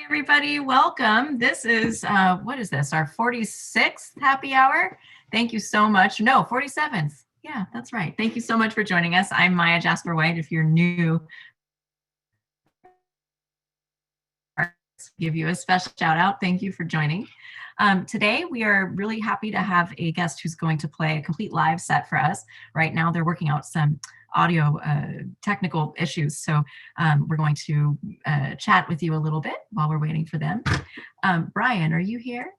everybody. Welcome. This is, what is this, our 46th happy hour? Thank you so much. No, 47th. Yeah, that's right. Thank you so much for joining us. I'm Maya Jasper White. If you're new, give you a special shout out. Thank you for joining. Today, we are really happy to have a guest who's going to play a complete live set for us. Right now, they're working out some audio technical issues. So we're going to chat with you a little bit while we're waiting for them. Brian, are you here?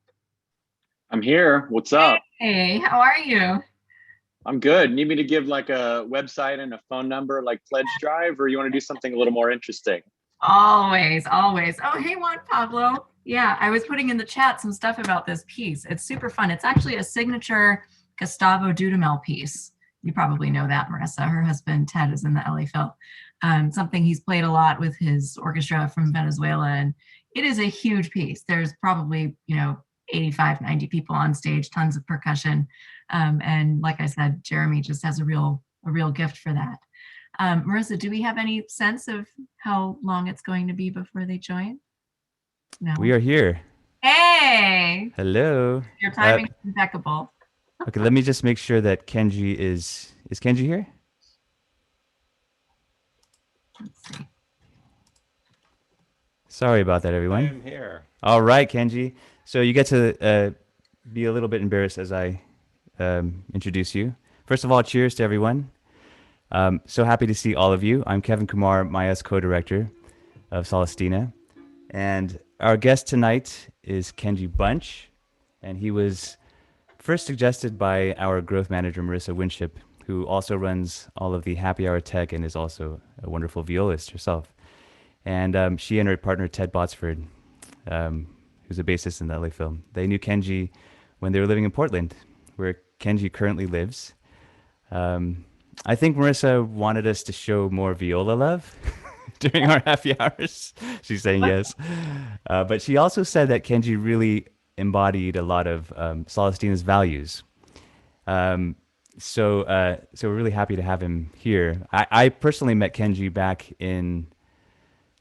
I'm here. What's up? Hey, how are you? I'm good. Need me to give like a website and a phone number like Pledge Drive, or you want to do something a little more interesting? Always, always. Oh, hey, Juan Pablo. Yeah, I was putting in the chat some stuff about this piece. It's super fun. It's actually a signature Gustavo Dudamel piece. You probably know that, Marissa. Her husband, Ted, is in the LA Phil. Something he's played a lot with his orchestra from Venezuela. And it is a huge piece. There's probably, 85, 90 people on stage, tons of percussion. And like I said, Jeremy just has a real gift for that. Marissa, do we have any sense of how long it's going to be before they join? No. We are here. Hey! Hello. Your timing is impeccable. Okay, let me just make sure that Kenji is Kenji here? Let's see. Sorry about that, everyone. I am here. All right, Kenji. So you get to be a little bit embarrassed as I introduce you. First of all, cheers to everyone. So happy to see all of you. I'm Kevin Kumar, Maya's co-director of Salastina. And our guest tonight is Kenji Bunch. And he was first suggested by our growth manager, Marissa Winship, who also runs all of the happy hour tech and is also a wonderful violist herself. And she and her partner, Ted Botsford, who's a bassist in the LA Film, they knew Kenji when they were living in Portland, where Kenji currently lives. I think Marissa wanted us to show more Viola love during our happy hours. She's saying yes. But she also said that Kenji really embodied a lot of Salastina's values. So we're really happy to have him here. I personally met Kenji back in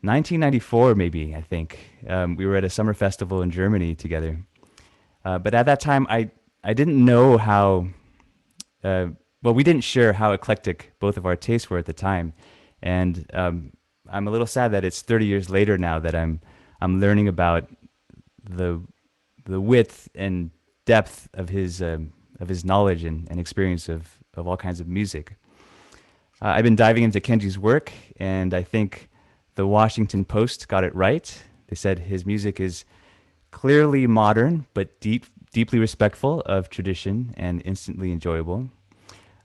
1994, maybe, I think. We were at a summer festival in Germany together. But at that time, I didn't know how... we didn't share how eclectic both of our tastes were at the time. And I'm a little sad that it's 30 years later now that I'm learning about the width and depth of his knowledge and experience of all kinds of music. I've been diving into Kenji's work, and I think the Washington Post got it right. They said his music is clearly modern, but deeply respectful of tradition and instantly enjoyable.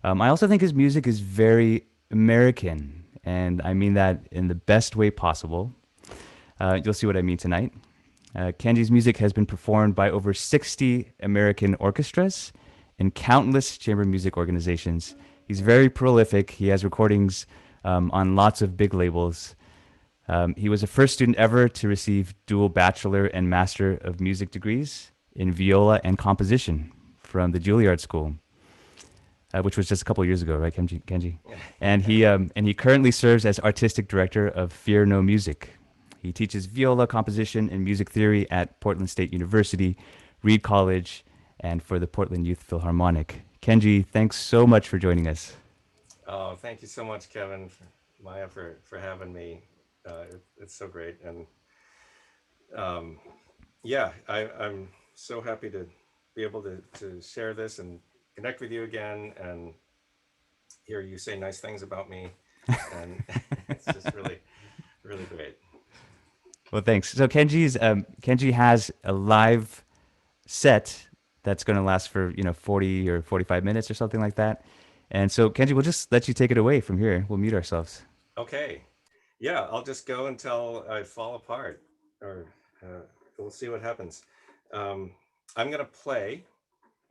I also think his music is very American, and I mean that in the best way possible. You'll see what I mean tonight. Kenji's music has been performed by over 60 American orchestras and countless chamber music organizations. He's very prolific. He has recordings on lots of big labels. He was the first student ever to receive dual Bachelor and Master of Music degrees in viola and composition from the Juilliard School. Which was just a couple of years ago, right, Kenji? Yeah. And he currently serves as artistic director of Fear No Music. He teaches viola composition and music theory at Portland State University, Reed College, and for the Portland Youth Philharmonic. Kenji, thanks so much for joining us. Oh, thank you so much, Kevin, Maya, for having me. It's so great, and I'm so happy to be able to share this and connect with you again and hear you say nice things about me. And it's just really, really great. Well, thanks. So Kenji has a live set that's going to last for 40 or 45 minutes or something like that. And so Kenji, we'll just let you take it away from here. We'll mute ourselves. Okay. Yeah, I'll just go until I fall apart, or we'll see what happens. I'm going to play,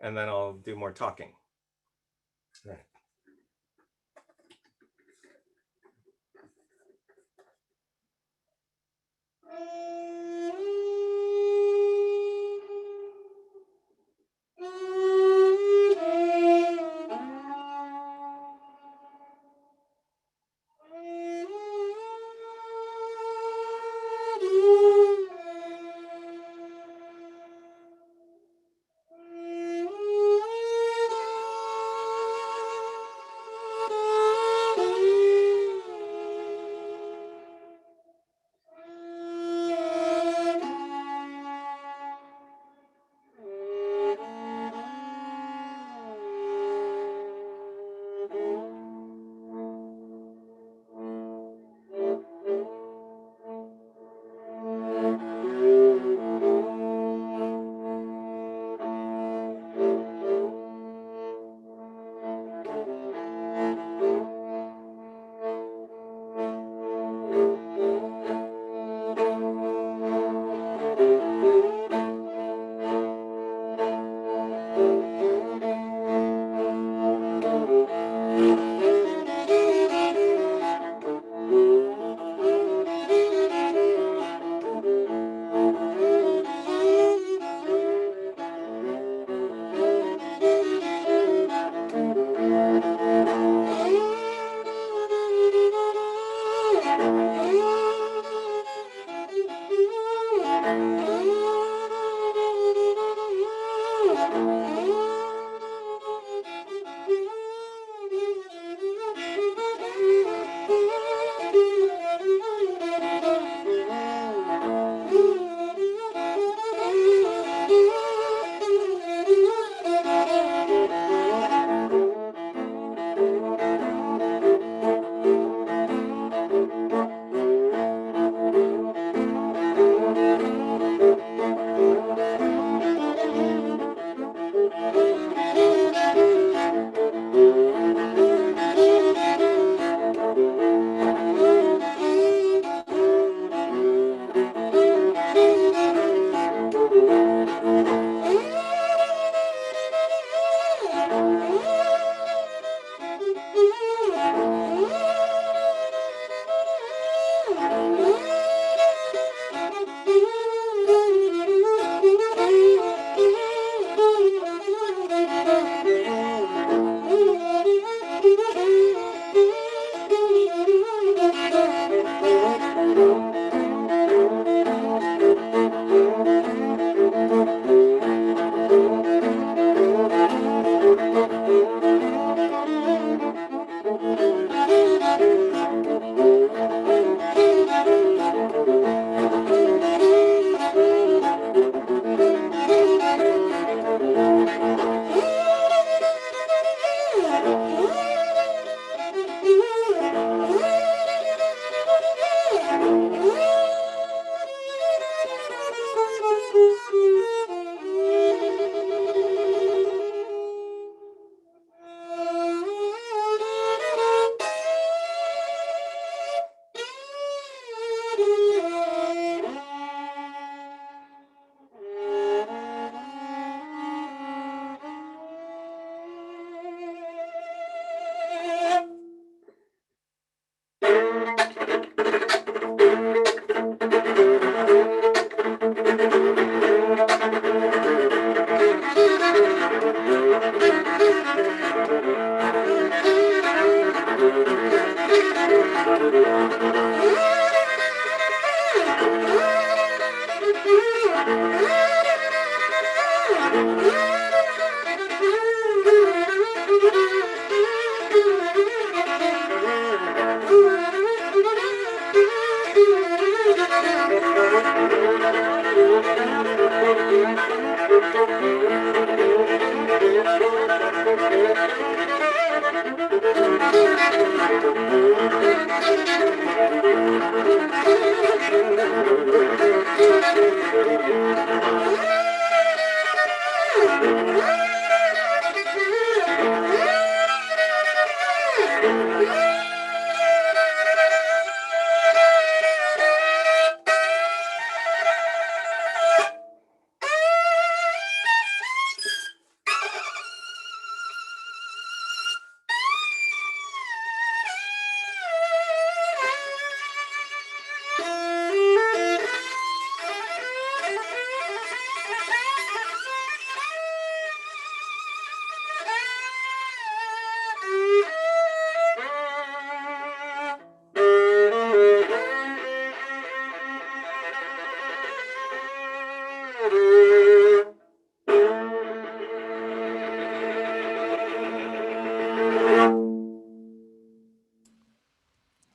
and then I'll do more talking. All right.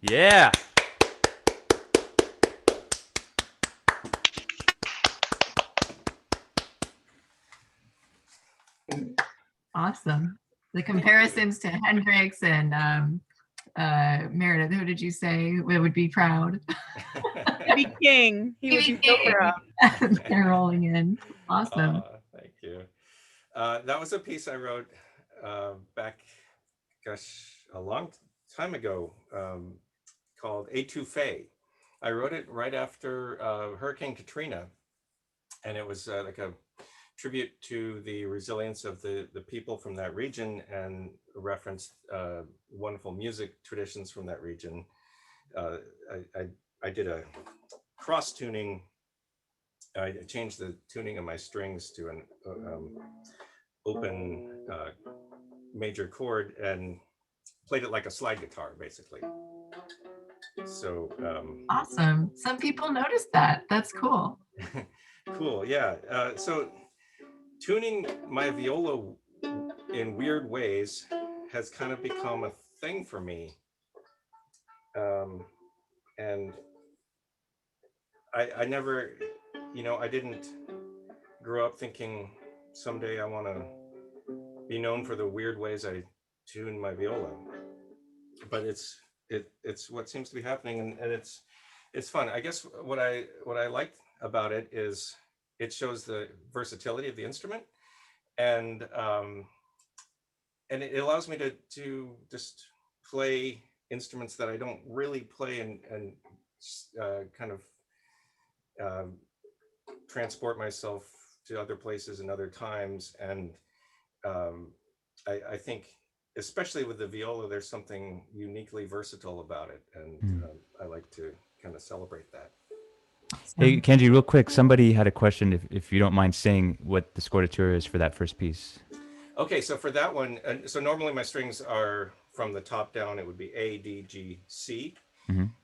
Yeah. Awesome. The comparisons to Hendrix and Meredith, who did you say would be proud? B.B. King. He would be so proud. They're rolling in. Awesome. Thank you. That was a piece I wrote back, gosh, a long time ago, called Étouffée. I wrote it right after Hurricane Katrina, and it was like a tribute to the resilience of the people from that region, and referenced wonderful music traditions from that region. I did a cross tuning. I changed the tuning of my strings to an open major chord and played it like a slide guitar, basically. So Awesome. Some people noticed that. That's cool. cool, yeah. So tuning my viola in weird ways has kind of become a thing for me. And I never, I didn't grow up thinking someday I want to be known for the weird ways I tune my viola. But it's what seems to be happening, and it's fun. I guess what I liked about it is it shows the versatility of the instrument, and it allows me to just play instruments that I don't really play, and kind of transport myself to other places and other times. And I think, especially with the viola, there's something uniquely versatile about it, and I like to kind of celebrate that. Hey, Kenji, real quick, somebody had a question, if you don't mind saying what the scordatura is for that first piece. Okay, so for that one, so normally my strings are from the top down. It would be A, D, G, C,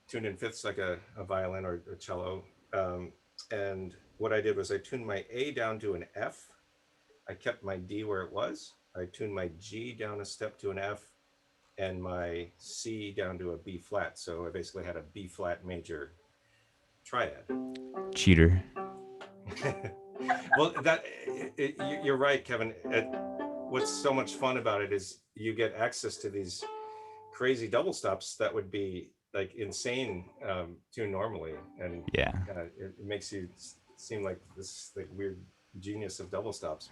tuned in fifths like a violin or a cello. And what I did was I tuned my A down to an F. I kept my D where it was. I tuned my G down a step to an F, and my C down to a B flat. So I basically had a B flat major triad. Cheater. Well, you're right, Kevin. What's so much fun about it is you get access to these crazy double stops that would be like insane tuned normally, and Yeah. It makes you seem like this like weird genius of double stops.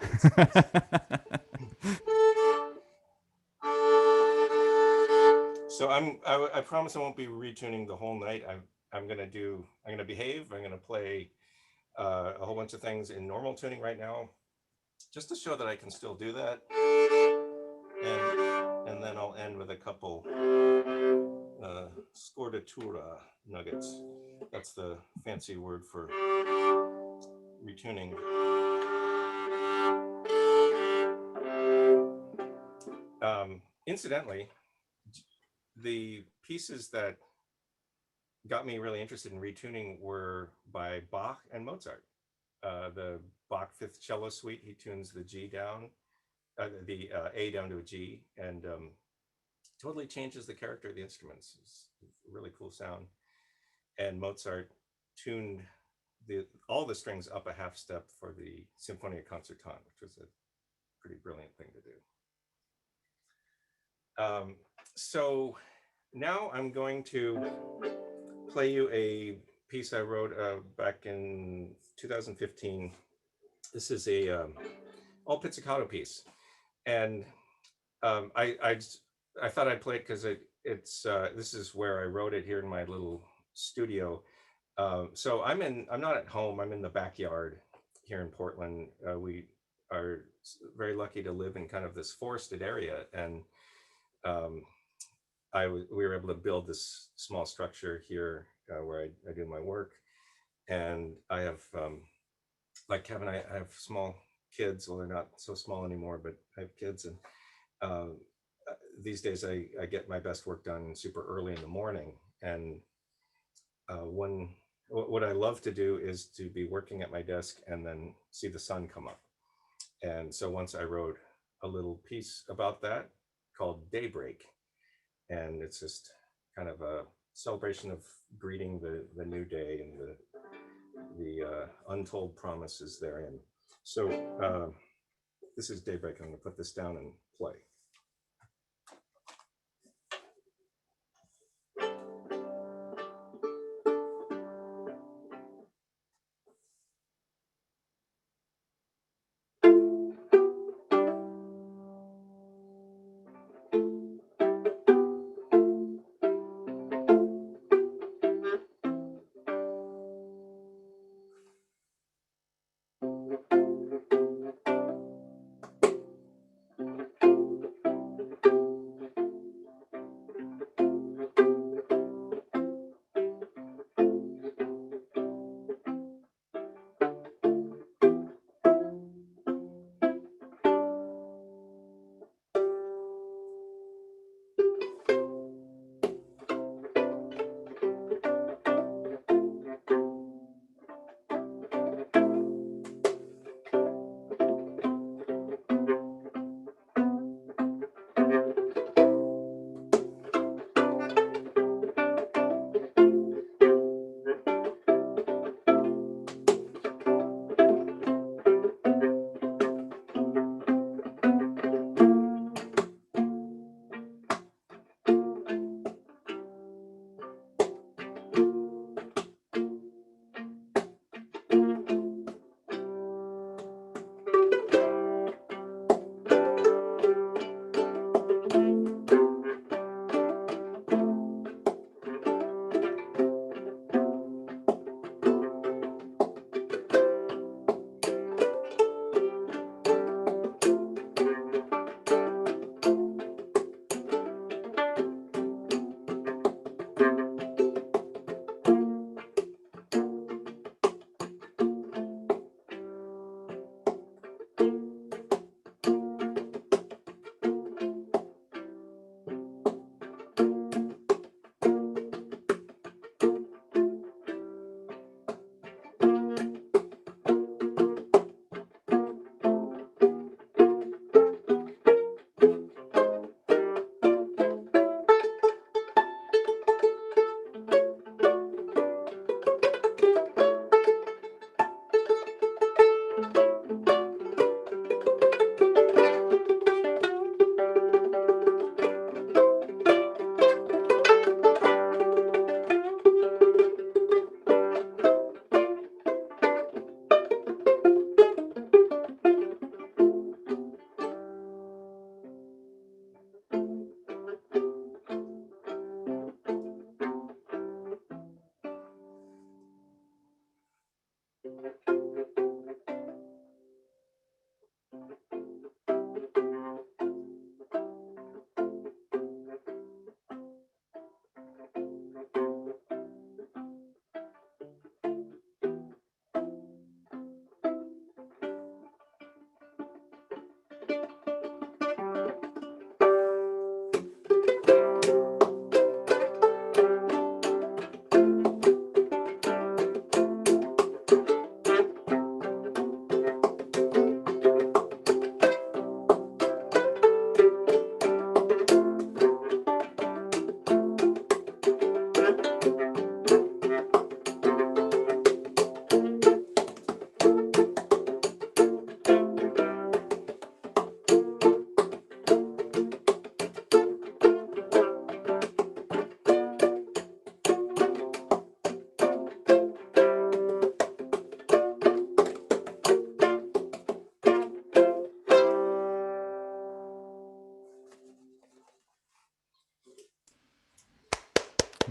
So I promise I won't be retuning the whole night. I'm gonna behave. I'm gonna play a whole bunch of things in normal tuning right now, just to show that I can still do that. And then I'll end with a couple scordatura nuggets. That's the fancy word for retuning. Incidentally, the pieces that got me really interested in retuning were by Bach and Mozart. The Bach Fifth Cello Suite, he tunes the G down, the A down to a G, and totally changes the character of the instruments. It's a really cool sound. And Mozart tuned all the strings up a half step for the Sinfonia Concertante, which was a pretty brilliant thing to do. So now I'm going to play you a piece I wrote back in 2015. This is a all pizzicato piece, and I thought I'd play it because it's this is where I wrote it here in my little studio. So I'm not at home. I'm in the backyard here in Portland. We are very lucky to live in kind of this forested area, and we were able to build this small structure here where I do my work. And I have, like Kevin, I have small kids. Well, they're not so small anymore, but I have kids. And these days I get my best work done super early in the morning. And what I love to do is to be working at my desk and then see the sun come up. And so once I wrote a little piece about that called Daybreak. And it's just kind of a celebration of greeting the new day and the untold promises therein. So this is Daybreak. I'm going to put this down and play.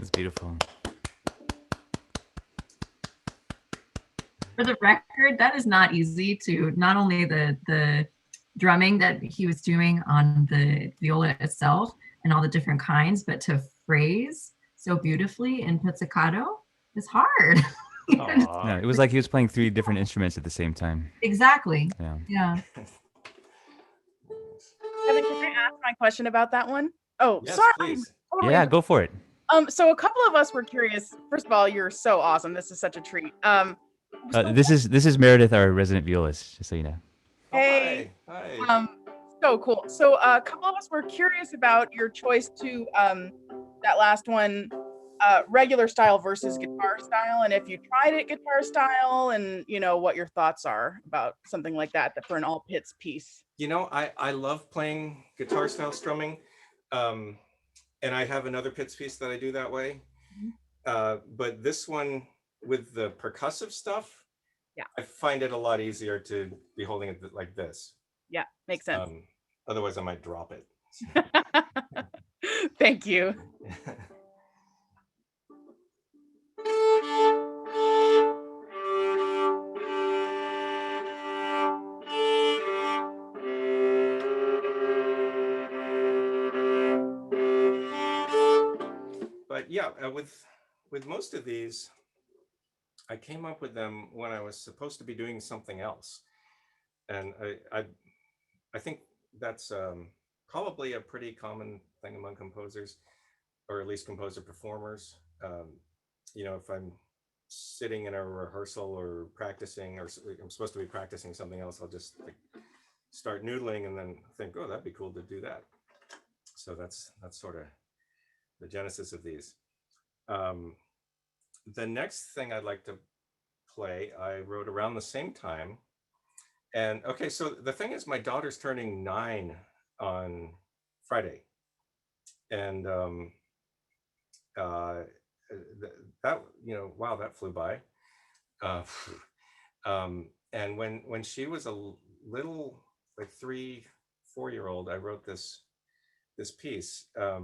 It's beautiful. For the record, that is not easy to not only the drumming that he was doing on the viola itself and all the different kinds, but to phrase so beautifully in pizzicato is hard. Aw. No, it was like he was playing 3 different instruments at the same time. Exactly. Yeah. Yeah. Kevin, can I ask my question about that one? Oh, Yes, sorry. please. Totally Yeah, go for it. So a couple of us were curious. First of all, you're so awesome. This is such a treat. So This is Meredith, our resident violist, just so you know. Hey. Oh, hi. So cool. So a couple of us were curious about your choice to that last one, regular style versus guitar style, and if you tried it guitar style, and you know what your thoughts are about something like that for an all pits piece. You know, I love playing guitar style strumming. And I have another Pitts piece that I do that way. But this one with the percussive stuff, Yeah. I find it a lot easier to be holding it like this. Yeah, makes sense. Otherwise, I might drop it. Thank you. But yeah, with most of these, I came up with them when I was supposed to be doing something else, and I think that's probably a pretty common thing among composers, or at least composer performers. You know, if I'm sitting in a rehearsal or practicing, or I'm supposed to be practicing something else, I'll just like start noodling and then think, oh, that'd be cool to do that. So that's sort of the genesis of these. The next thing I'd like to play, I wrote around the same time. And okay, so the thing is, my daughter's turning 9 on Friday. And that, you know, wow, that flew by. And when she was a little, like 3-4-year-old, I wrote this piece. I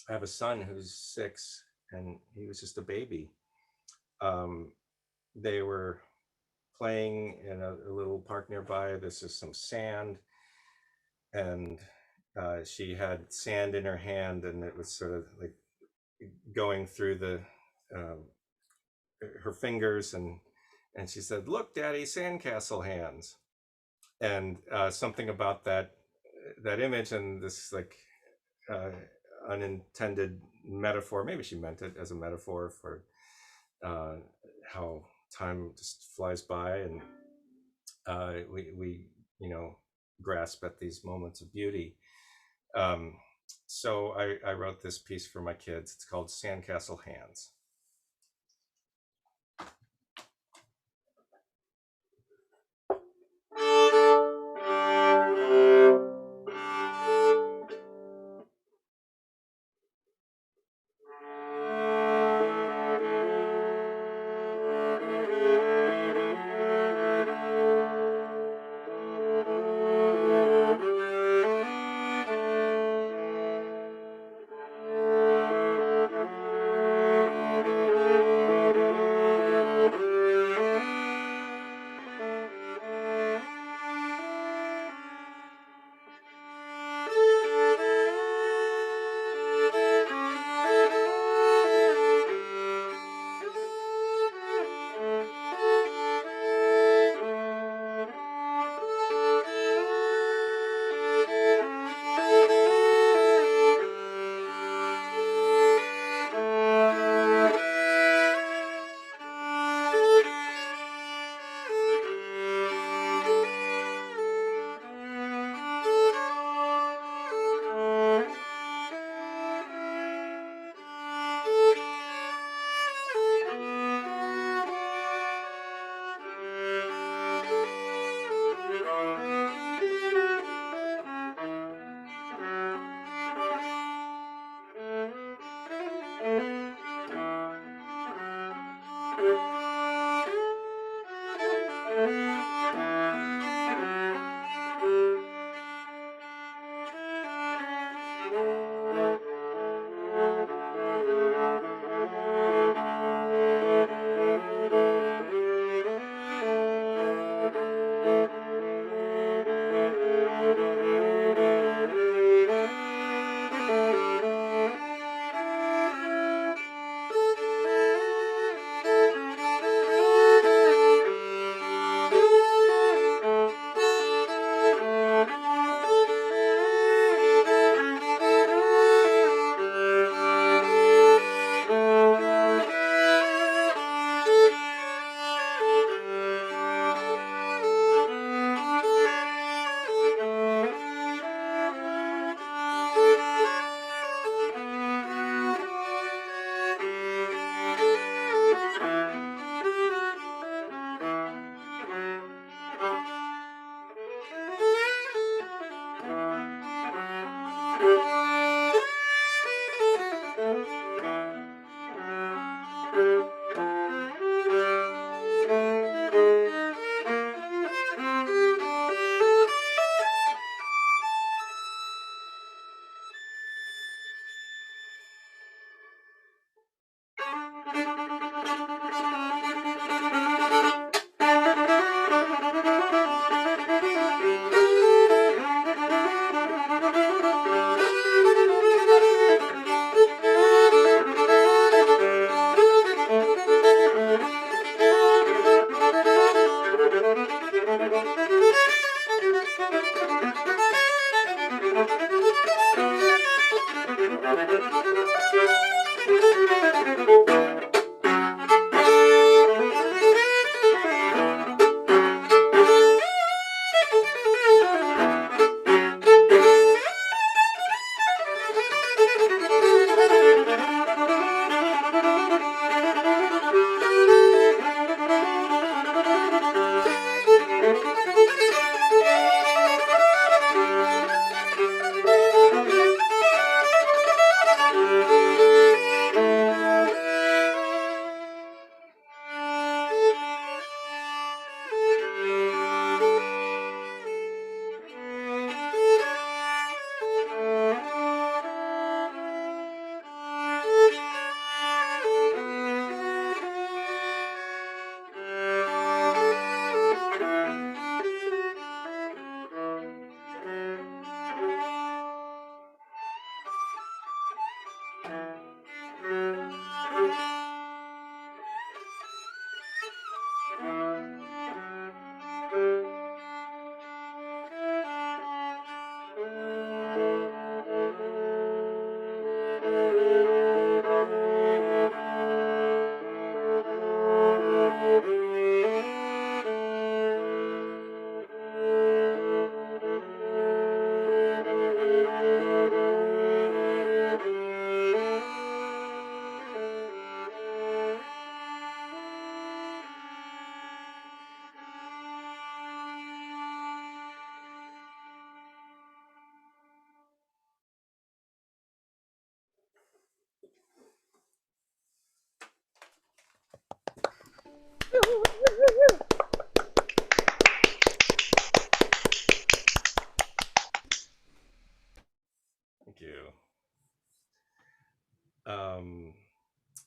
have a son who's 6, and he was just a baby. They were playing in a little park nearby. This is some sand, and she had sand in her hand, and it was sort of like going through the her fingers, and she said, "Look, Daddy, sandcastle hands." And something about that image and this like unintended metaphor. Maybe she meant it as a metaphor for how time just flies by, and we you know, grasp at these moments of beauty. So I wrote this piece for my kids. It's called Sandcastle Hands. Thank you.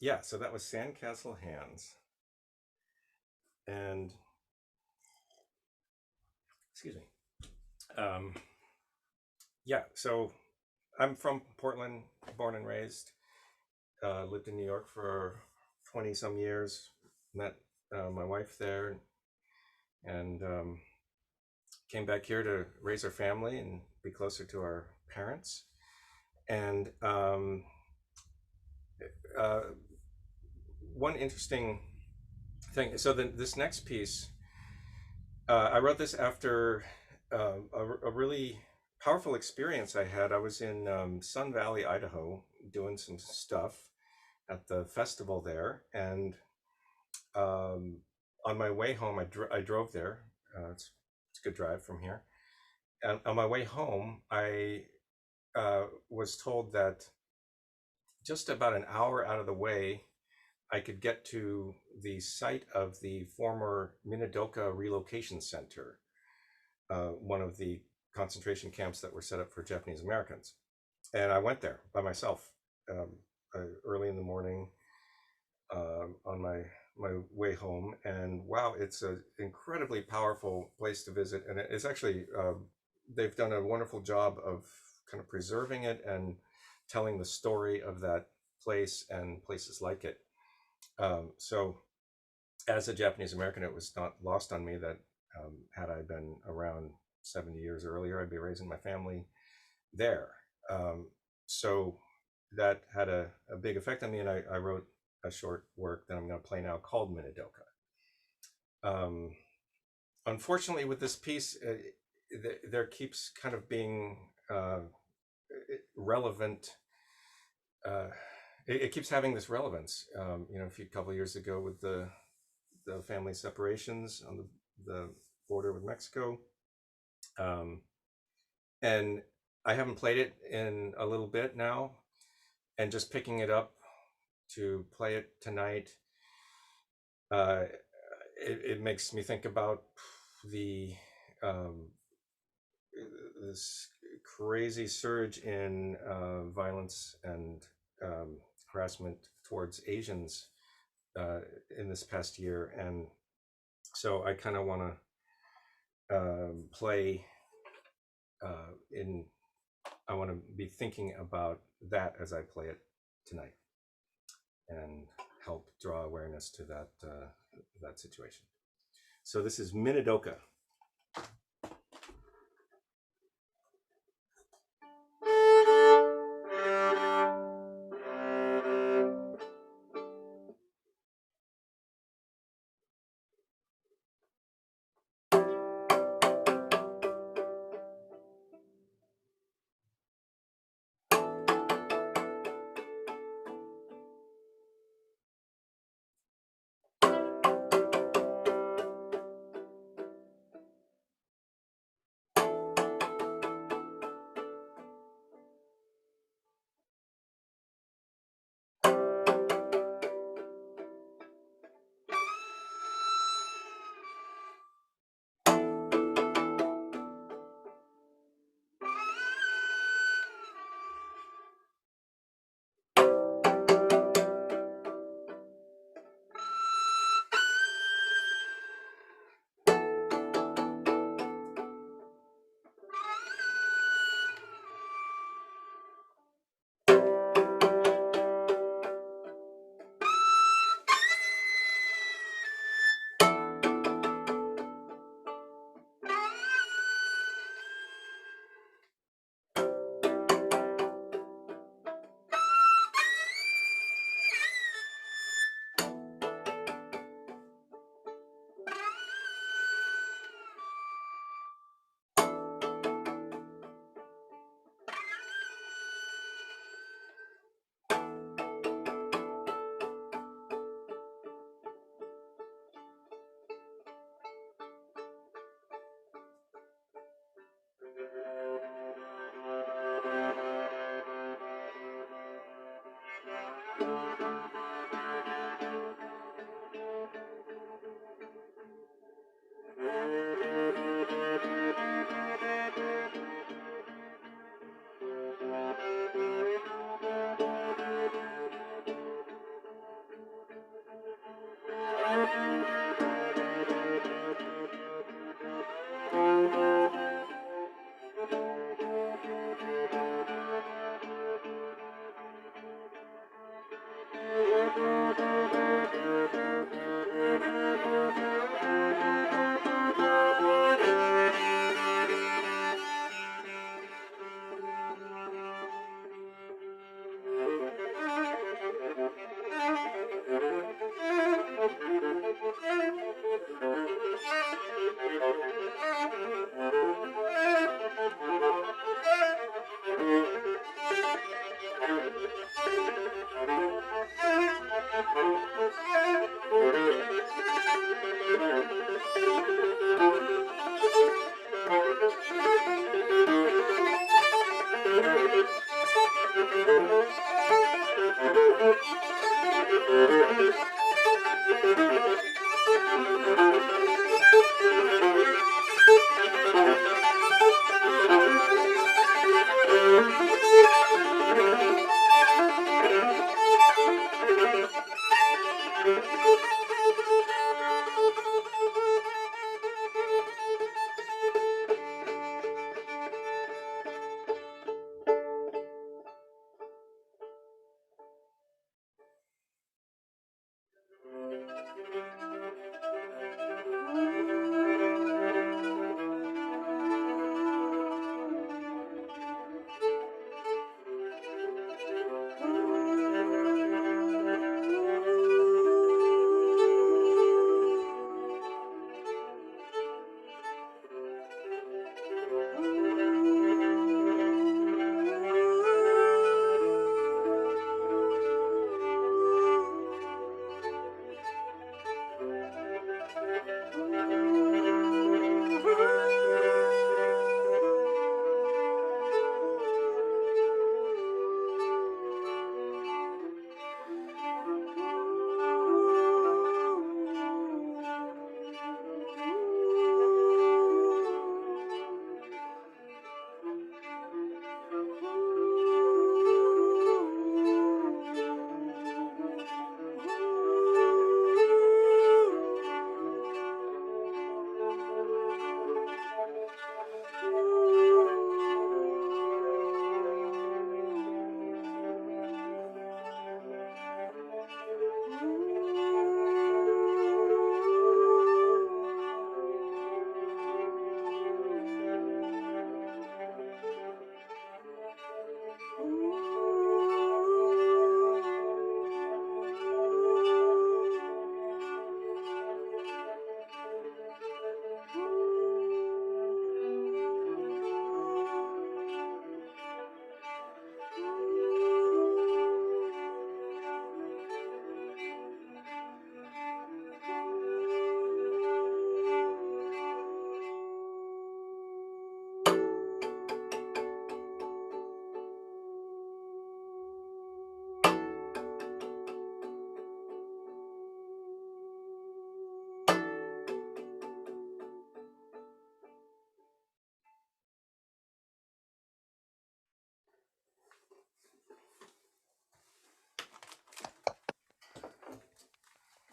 Yeah, so that was Sandcastle Hands. And, excuse me. Yeah, so I'm from Portland, born and raised. Lived in New York for 20 some years. Met my wife there, and came back here to raise our family and be closer to our parents. And one interesting thing, so this next piece, I wrote this after a really powerful experience I had. I was in Sun Valley, Idaho, doing some stuff at the festival there, and on my way home, I drove there. It's a good drive from here. And on my way home, I was told that just about an hour out of the way, I could get to the site of the former Minidoka Relocation Center, one of the concentration camps that were set up for Japanese Americans. And I went there by myself early in the morning on my way home. And wow, it's an incredibly powerful place to visit. And it's actually, they've done a wonderful job of kind of preserving it and telling the story of that place and places like it. So as a Japanese American, it was not lost on me that had I been around 70 years earlier, I'd be raising my family there. So that had a big effect on me, and I wrote a short work that I'm going to play now called Minidoka. Unfortunately, with this piece, there keeps kind of being relevant. It keeps having this relevance. A couple of years ago with the family separations on the border with Mexico, and I haven't played it in a little bit now, and just picking it up to play it tonight, it makes me think about this crazy surge in violence and harassment towards Asians in this past year, and so I kind of want to play I want to be thinking about that as I play it tonight, and help draw awareness to that situation. So this is Minidoka.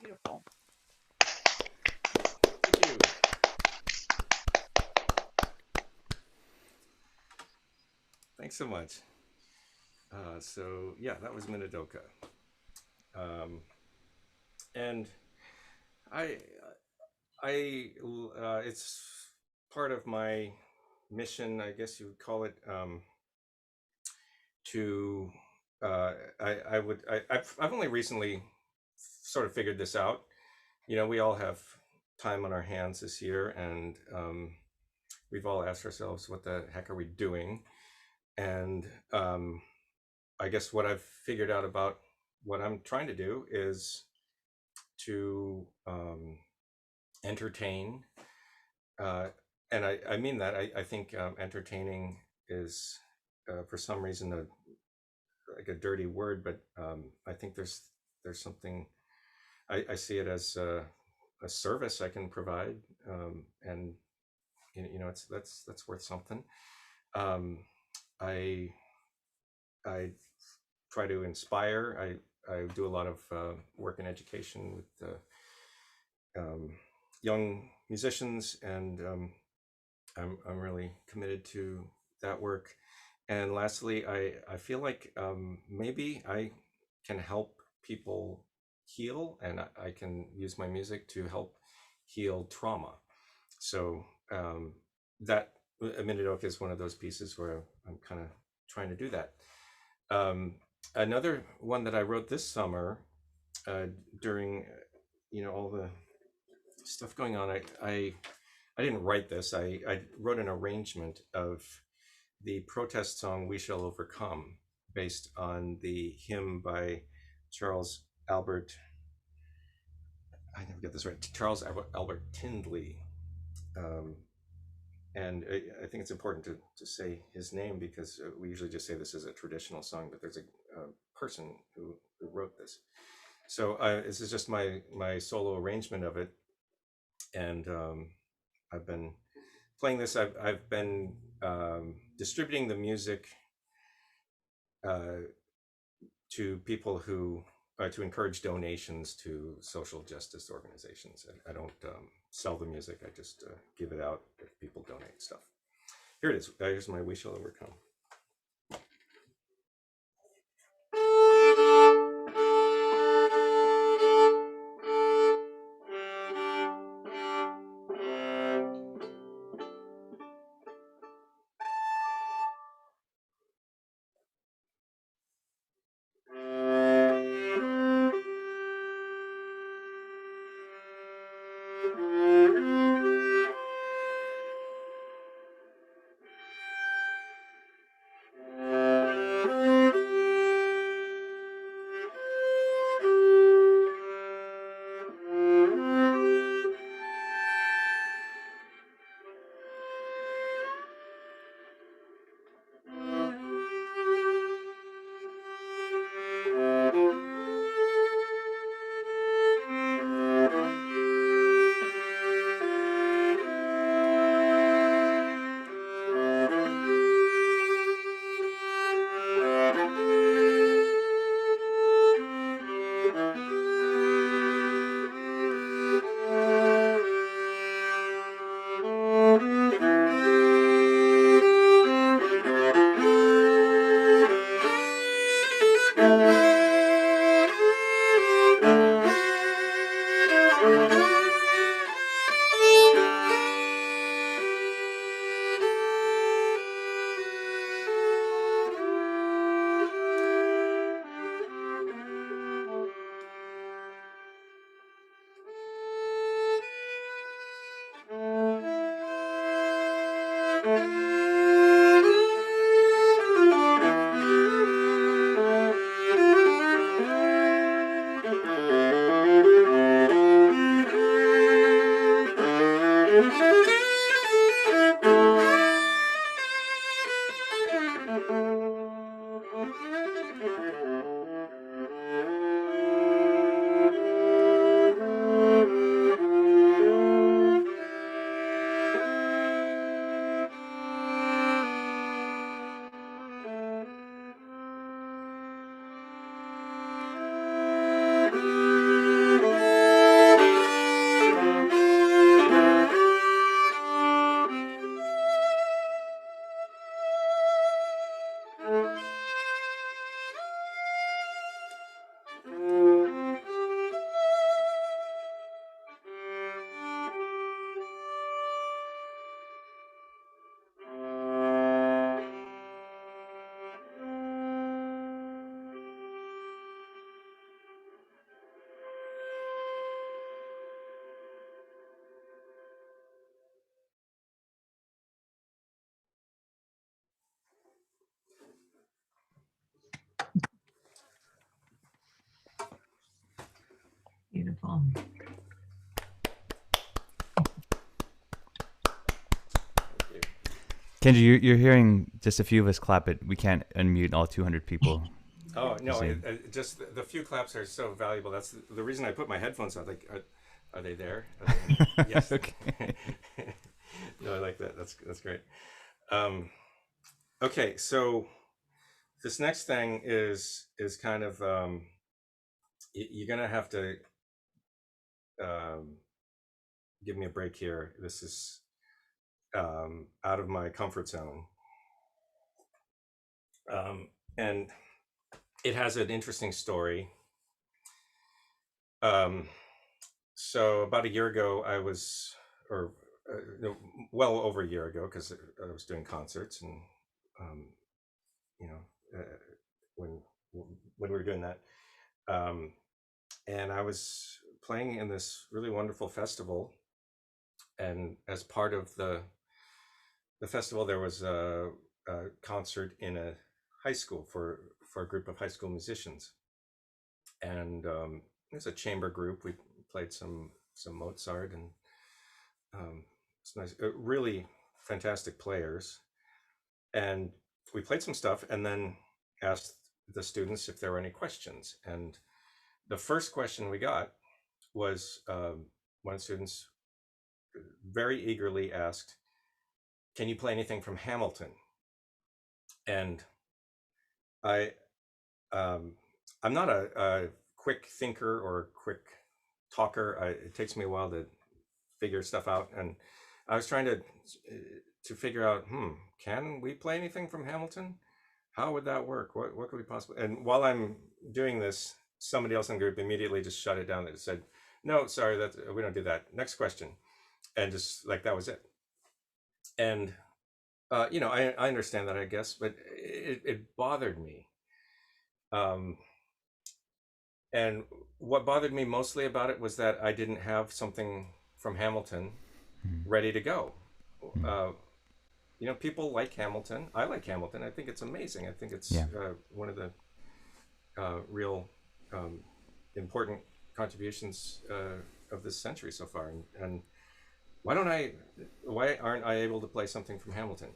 Beautiful. Thank you. Thanks so much. So yeah, that was Minidoka. And I, it's part of my mission, I guess you would call it, to, I've only recently sort of figured this out. You know, we all have time on our hands this year, and we've all asked ourselves, what the heck are we doing? And I guess what I've figured out about what I'm trying to do is to entertain. And I mean that. I think entertaining is, for some reason, like a dirty word, but I think there's something. I see it as a service I can provide, and you know, that's worth something. I try to inspire. I do a lot of work in education with young musicians, and I'm really committed to that work. And lastly, I feel like maybe I can help people heal, and I can use my music to help heal trauma. So that Minidoka is one of those pieces where I'm kind of trying to do that. Another one that I wrote this summer during, you know, all the stuff going on. I didn't write this. I wrote an arrangement of the protest song "We Shall Overcome," based on the hymn by Charles Albert. I never get this right. Charles Albert Tindley, and I think it's important to say his name, because we usually just say this is a traditional song, but there's a person who wrote this. So this is just my solo arrangement of it, and I've been playing this. I've been distributing the music to people who to encourage donations to social justice organizations. I don't sell the music. I just give it out if people donate stuff. Here it is. Here's my We Shall Overcome. Beautiful. Kenji, you're hearing just a few of us clap, but we can't unmute all 200 people. Oh no! Same. Just the few claps are so valuable. That's the reason I put my headphones on. Like, are they there? Are they yes. Okay. No, I like that. That's great. Okay, so this next thing is kind of you're gonna have to give me a break here. This is out of my comfort zone, and it has an interesting story. So about a year ago, I was, or no, well over a year ago, because I was doing concerts, and you know, when we were doing that, and I was playing in this really wonderful festival, and as part of the festival, there was a concert in a high school for a group of high school musicians, and it was a chamber group. We played some Mozart, and it's nice. Really fantastic players. And we played some stuff and then asked the students if there were any questions. And the first question we got was one of the students very eagerly asked, "Can you play anything from Hamilton?" And I'm not a quick thinker or a quick talker. It takes me a while to figure stuff out, and I was trying to figure out, can we play anything from Hamilton? How would that work? What could we possibly? And while I'm doing this, somebody else in the group immediately just shut it down and said, "No, sorry, we don't do that. Next question," and just like that was it. And I understand that, I guess, but it bothered me. And what bothered me mostly about it was that I didn't have something from Hamilton ready to go. People like Hamilton. I like Hamilton. I think it's amazing. I think it's one of the real important contributions of this century so far. And why aren't I able to play something from Hamilton?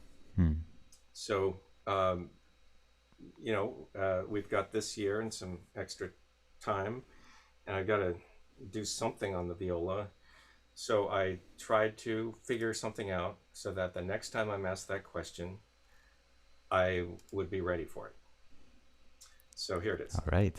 So, we've got this year and some extra time, and I've got to do something on the viola. So I tried to figure something out so that the next time I'm asked that question, I would be ready for it. So here it is. All right.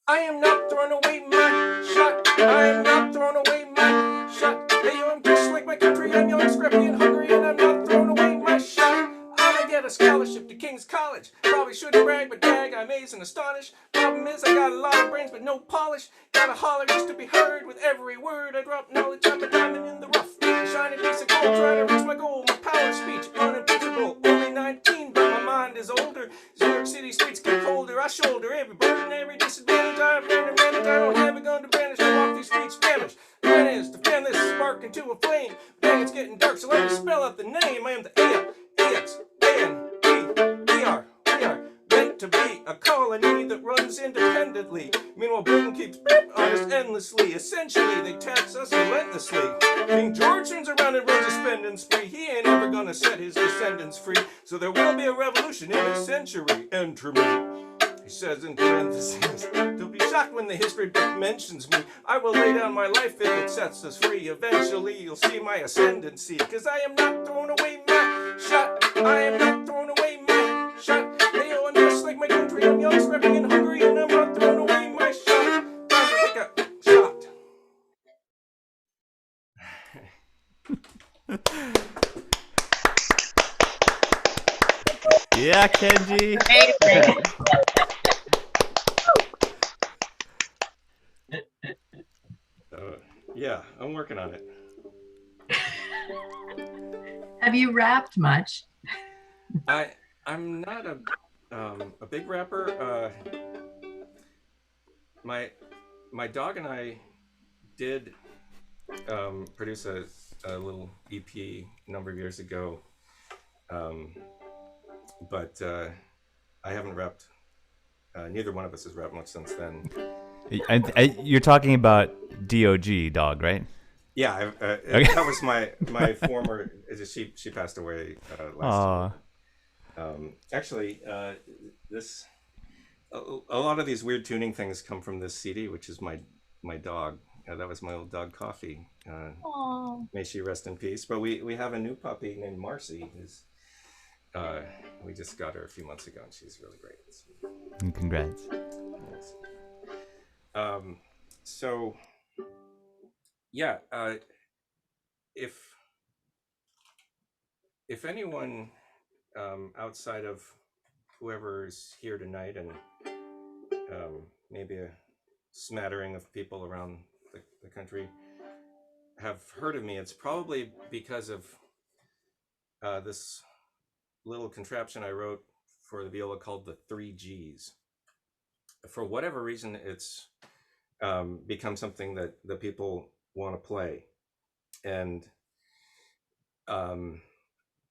I am not throwing away my shot. I am not throwing away my shot. Hey, I'm just like my country. I'm young, scrappy, and hungry, and I'm not throwing away my shot. I'm gonna get a scholarship to King's College. Probably shouldn't brag, but dag, I amaze and astonish. Problem is, I got a lot of brains, but no polish. Gotta holler just to be heard. With every word I drop knowledge, I'm a diamond in the rough. Shining piece of gold, trying to reach my goal. My power speech, unimpeachable. Only 19, but my mind is older. New York City streets get colder. I shoulder every burden, every disadvantage. I've learned to manage. I don't have a gun to brandish. I walk these streets famished. Plan is to fan this spark into a flame. Dang, it's getting dark, so let me spell out the name. I am the A-L-E-X-A-N-D-E-R. We are meant to be a colony that runs independently. Meanwhile, Britain keeps on us endlessly. Essentially, they tax us relentlessly. King George turns around and runs a spending spree. He ain't ever gonna set his descendants free. So there will be a revolution in a century. Enter me. He says in parentheses, "Don't be shocked when the history book mentions me. I will lay down my life if it sets us free. Eventually you'll see my ascendancy. Cause I am not throwing away my shot. I am not throwing away my shot. Hey, yo, I'm just like my country. I'm young, scrappy, and hungry, and I'm not throwing away my shot. Time to take a shot." Yeah, Kenji. Yeah, I'm working on it. Have you rapped much? I'm not a big rapper. My dog and I did produce a little EP a number of years ago, but I haven't rapped. Neither one of us has rapped much since then. You're talking about DOG, dog, right? Yeah, Okay. that was my former. She passed away last year. Actually, this a lot of these weird tuning things come from this CD, which is my dog. That was my old dog, Coffee. May she rest in peace. But we have a new puppy named Marcy. We just got her a few months ago, and she's really great. And congrats. Yes. So yeah, if anyone outside of whoever's here tonight and maybe a smattering of people around the country have heard of me, it's probably because of this little contraption I wrote for the viola called the 3 Gs. For whatever reason, it's become something that the people want to play. And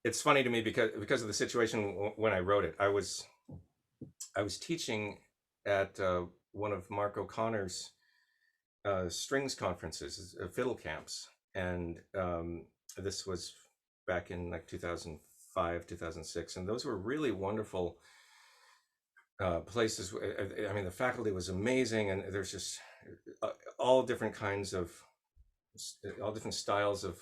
it's funny to me because of the situation when I wrote it. I was teaching at one of Mark O'Connor's strings conferences, fiddle camps, and this was back in like 2005, 2006, and those were really wonderful places. I mean, the faculty was amazing, and there's just all different kinds of, all different styles of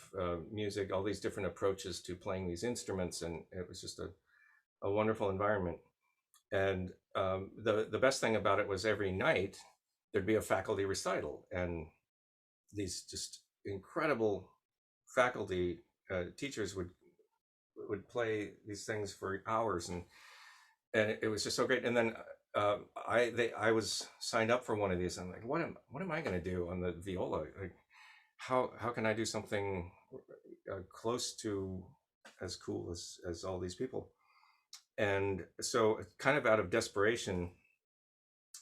music, all these different approaches to playing these instruments, and it was just a wonderful environment. And the best thing about it was every night there'd be a faculty recital, and these just incredible faculty teachers would play these things for hours, and it was just so great. And then I was signed up for one of these. I'm like, what am I going to do on the viola? Like, how can I do something close to as cool as all these people? And so, kind of out of desperation,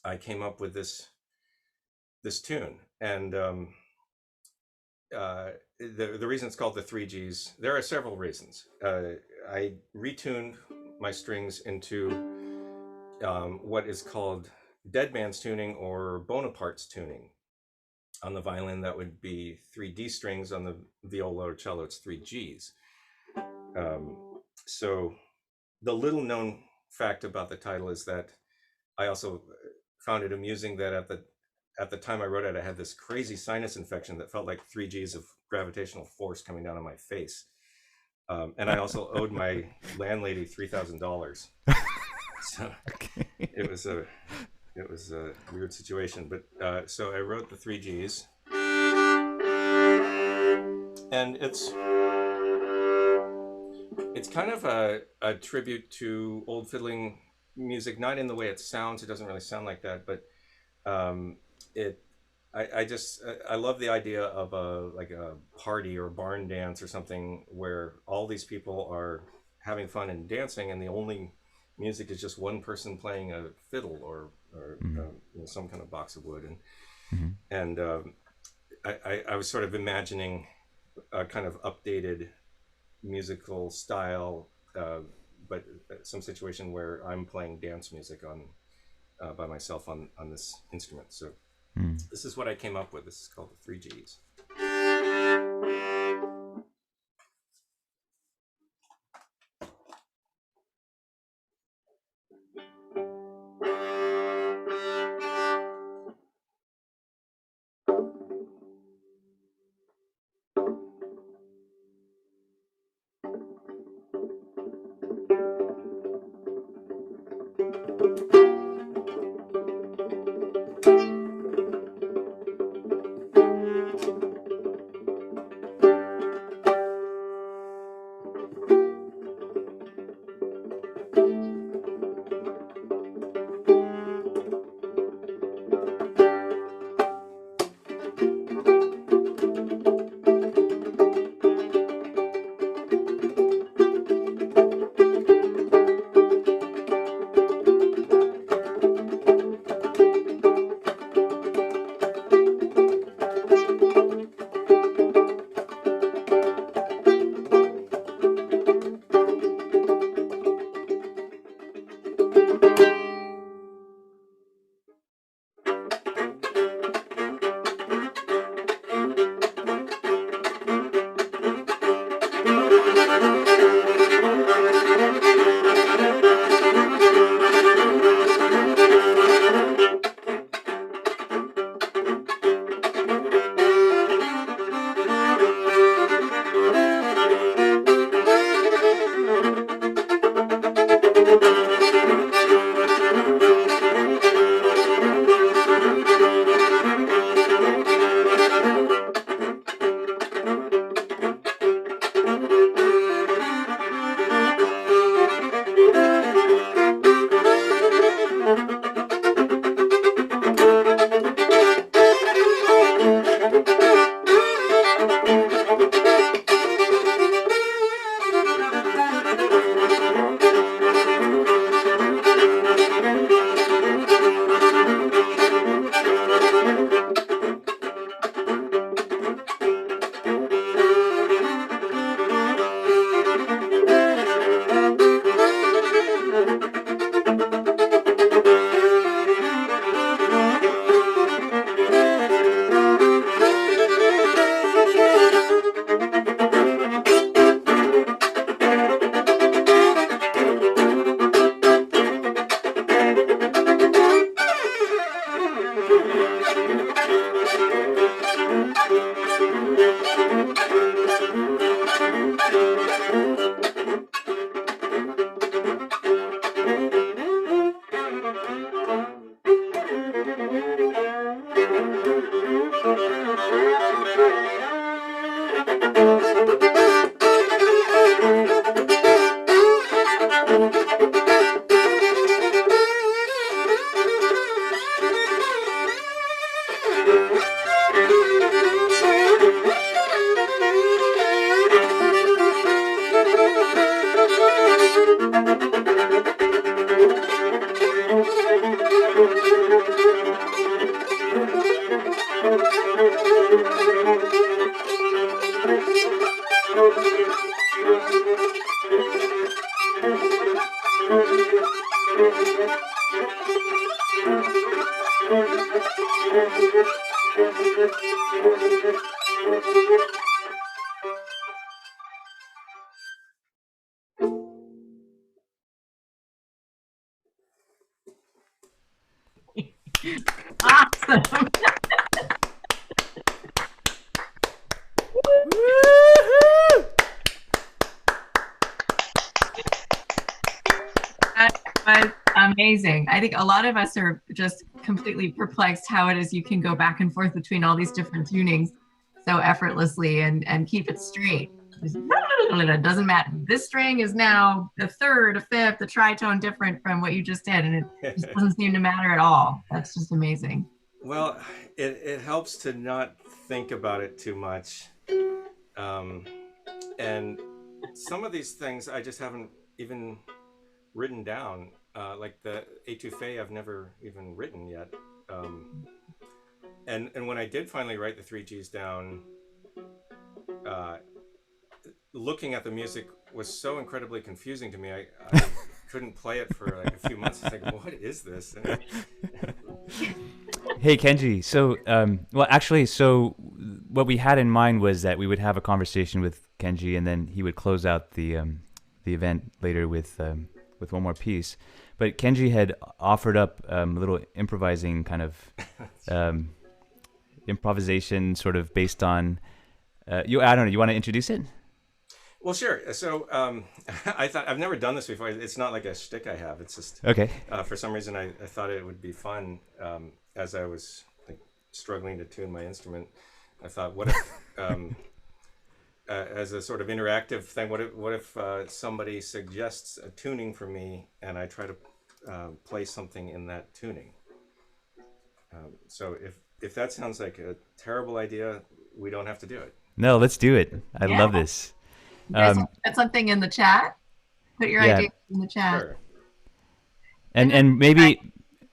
I came up with this tune. And the reason it's called the 3Gs, there are several reasons. I retuned my strings into what is called dead man's tuning or Bonaparte's tuning. On the violin, that would be 3 D strings. On the viola or cello, it's 3 Gs. So the little known fact about the title is that I also found it amusing that at the time I wrote it, I had this crazy sinus infection that felt like 3 Gs of gravitational force coming down on my face. And I also owed my landlady $3,000. So it was a weird situation. But so I wrote the 3 Gs, and it's kind of a tribute to old fiddling music, not in the way it sounds. It doesn't really sound like that, but I love the idea of like a party or barn dance or something where all these people are having fun and dancing, and the only music is just one person playing a fiddle or some kind of box of wood. And I was sort of imagining a kind of updated musical style, but some situation where I'm playing dance music on by myself on this instrument. So this is what I came up with. This is called the 3 Gs. Awesome. That was amazing. I think a lot of us are just completely perplexed how it is you can go back and forth between all these different tunings so effortlessly and keep it straight. It doesn't matter. This string is now a third, a fifth, a tritone different from what you just did, and it just doesn't seem to matter at all. That's just amazing. Well, it helps to not think about it too much. And some of these things I just haven't even written down. Like the étouffée I've never even written yet. And when I did finally write the 3 Gs down, looking at the music was so incredibly confusing to me. I couldn't play it for like a few months. I was like, what is this? Hey, Kenji. So, well, actually, so what we had in mind was that we would have a conversation with Kenji, and then he would close out the event later with one more piece. But Kenji had offered up a little improvising kind of improvisation, sort of based on you. I don't know. You want to introduce it? Well, sure. So I thought I've never done this before. It's not like a shtick I have. It's just Okay. For some reason I thought it would be fun as I was like, struggling to tune my instrument. I thought, what if as a sort of interactive thing, what if somebody suggests a tuning for me and I try to play something in that tuning. So if that sounds like a terrible idea, we don't have to do it. No, let's do it. I Yeah. love this. You guys want to put something in the chat? Put your Yeah. ideas in the chat. Sure. And maybe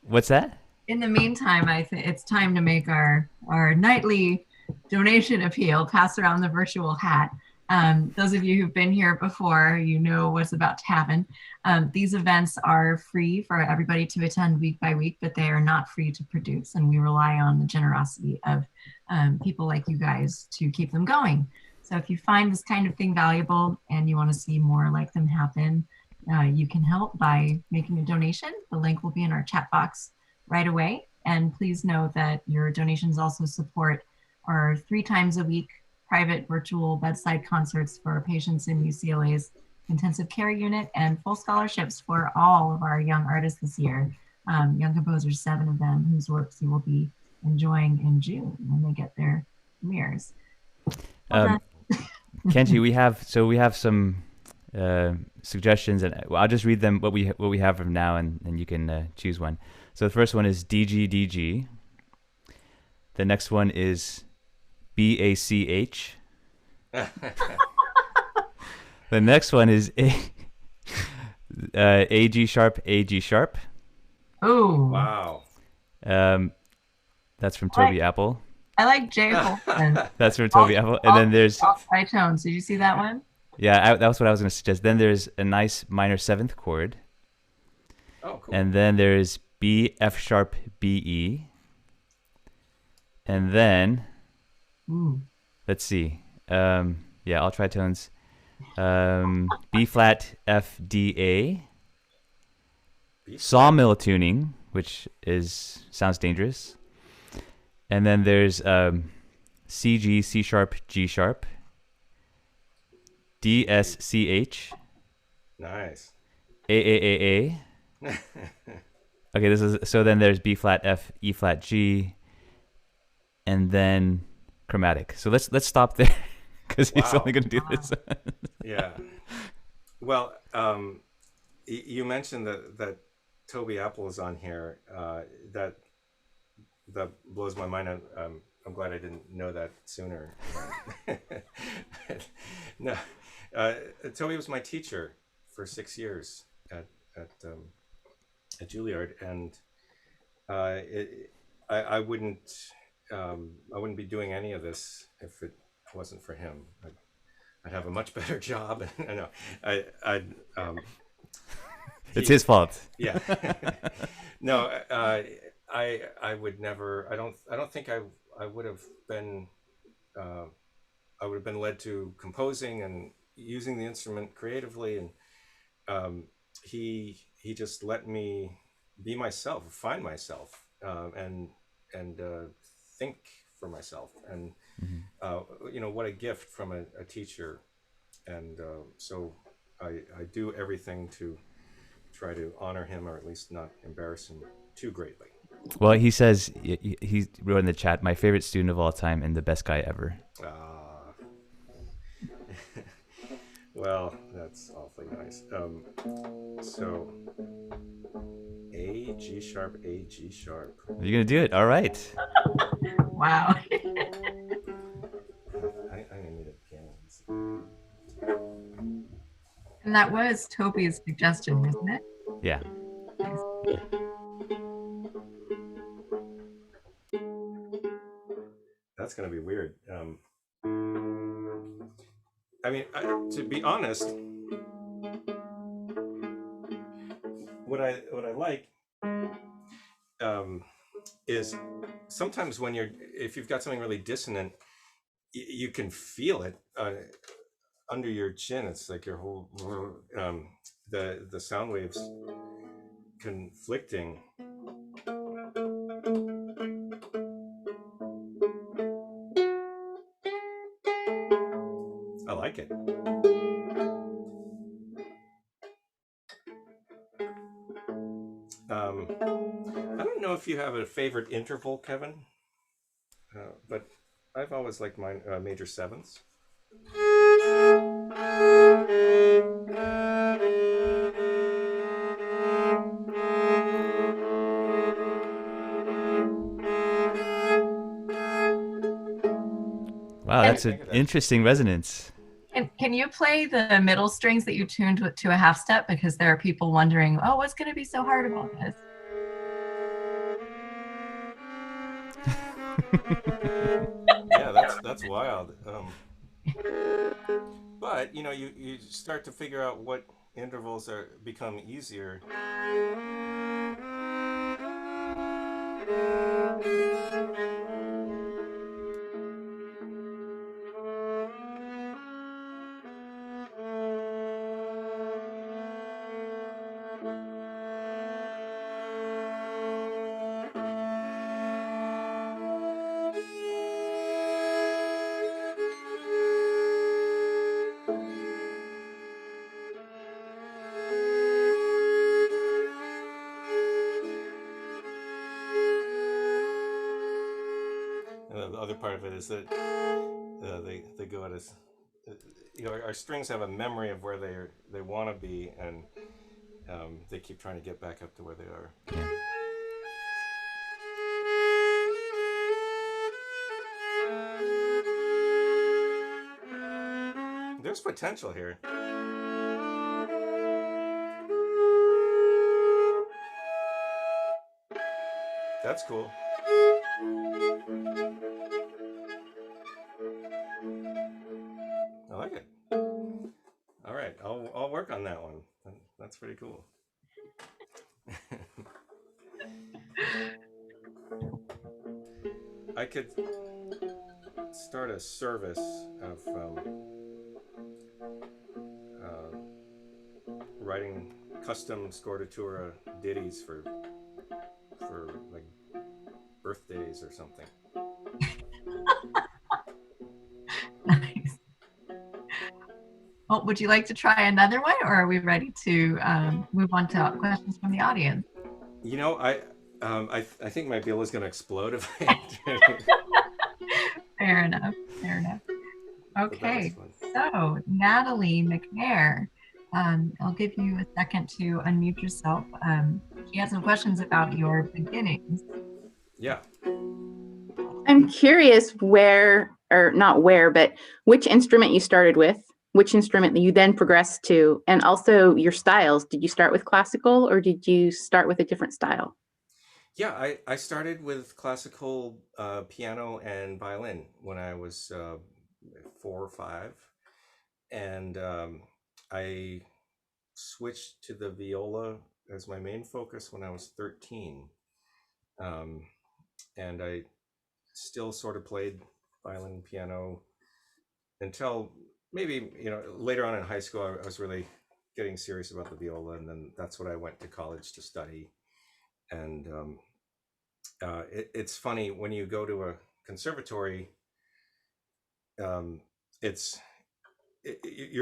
what's that? In the meantime, I think it's time to make our nightly donation appeal, pass around the virtual hat. Those of you who've been here before, you know what's about to happen. These events are free for everybody to attend week by week, but they are not free to produce. And we rely on the generosity of people like you guys to keep them going. So if you find this kind of thing valuable and you want to see more like them happen, you can help by making a donation. The link will be in our chat box right away. And please know that your donations also support our 3 times a week private virtual bedside concerts for patients in UCLA's intensive care unit and full scholarships for all of our young artists this year. Young composers, 7 of them, whose works you will be enjoying in June when they get their premieres. Kenji, we have some suggestions, and I'll just read them what we have from now, and you can choose one. So the first one is DGDG. The next one is BACH. The next one is AG sharp, AG sharp. Oh, Wow. That's from Toby Apple. I like J. Holton. That's from Toby Apple. And then there's Tritones. Did you see that one? yeah, that was what I was going to suggest. Then there's a nice minor 7th chord. Oh, cool. And then there's B F sharp B E. And then Ooh. let's see. Yeah, all tritones. B flat F D A. Sawmill tuning, which sounds dangerous. And then there's C G C sharp G sharp. D S C H. Nice. A. Okay, so then there's B flat F E flat G. And then chromatic. So let's stop there because he's Wow. only going to do this. Yeah. Well, you mentioned that Toby Apple is on here. That blows my mind. I'm glad I didn't know that sooner. No, Toby was my teacher for 6 years at Juilliard, and I wouldn't be doing any of this if it wasn't for him. I'd have a much better job. I know. It's his fault. Yeah. No, I would never. I don't think I would have been. Uh, I would have been led to composing and using the instrument creatively, and um, he just let me be myself, find myself, and think for myself. And Mhm. you know, what a gift from a teacher. And so I do everything to try to honor him, or at least not embarrass him too greatly. Well, he says he wrote in the chat, "My favorite student of all time and the best guy ever." Ah, well, that's awfully nice. So A G sharp, A G sharp. You're gonna do it. All right. Wow. I need a piano. And that was Toby's suggestion, wasn't it? Yeah. That's gonna be weird. I mean, to be honest, what I like is sometimes when if you've got something really dissonant, you can feel it under your chin. It's like your whole the sound waves conflicting. I like it. I don't know if you have a favorite interval, Kevin, but I've always liked mine major sevenths. Wow, that's an interesting resonance. Can you play the middle strings that you tuned to a half step? Because there are people wondering, oh, what's going to be so hard about this? Yeah, that's wild. But you know, you start to figure out what intervals become easier. And the other part of it is that they go at us. You know, our strings have a memory of where they want to be, and they keep trying to get back up to where they are. Yeah. There's potential here. That's cool. I like it. All right, I'll work on that one. That's pretty cool. I could start a service of writing custom scordatura ditties for like birthdays or something. Nice. Well, would you like to try another one, or are we ready to move on to questions from the audience? You know, I think my bill is going to explode if I do. Fair enough. Fair enough. Okay. So, Natalie McNair, I'll give you a second to unmute yourself. She has some questions about your beginnings. Yeah. I'm curious where, or not where, but which instrument you started with, which instrument that you then progressed to, and also your styles. Did you start with classical or did you start with a different style? Yeah, I started with classical piano and violin when I was 4 or 5. And I switched to the viola as my main focus when I was 13. and I still sort of played violin and piano until maybe, later on in high school, I was really getting serious about the viola, and then that's what I went to college to study. And it's funny when you go to a conservatory, you're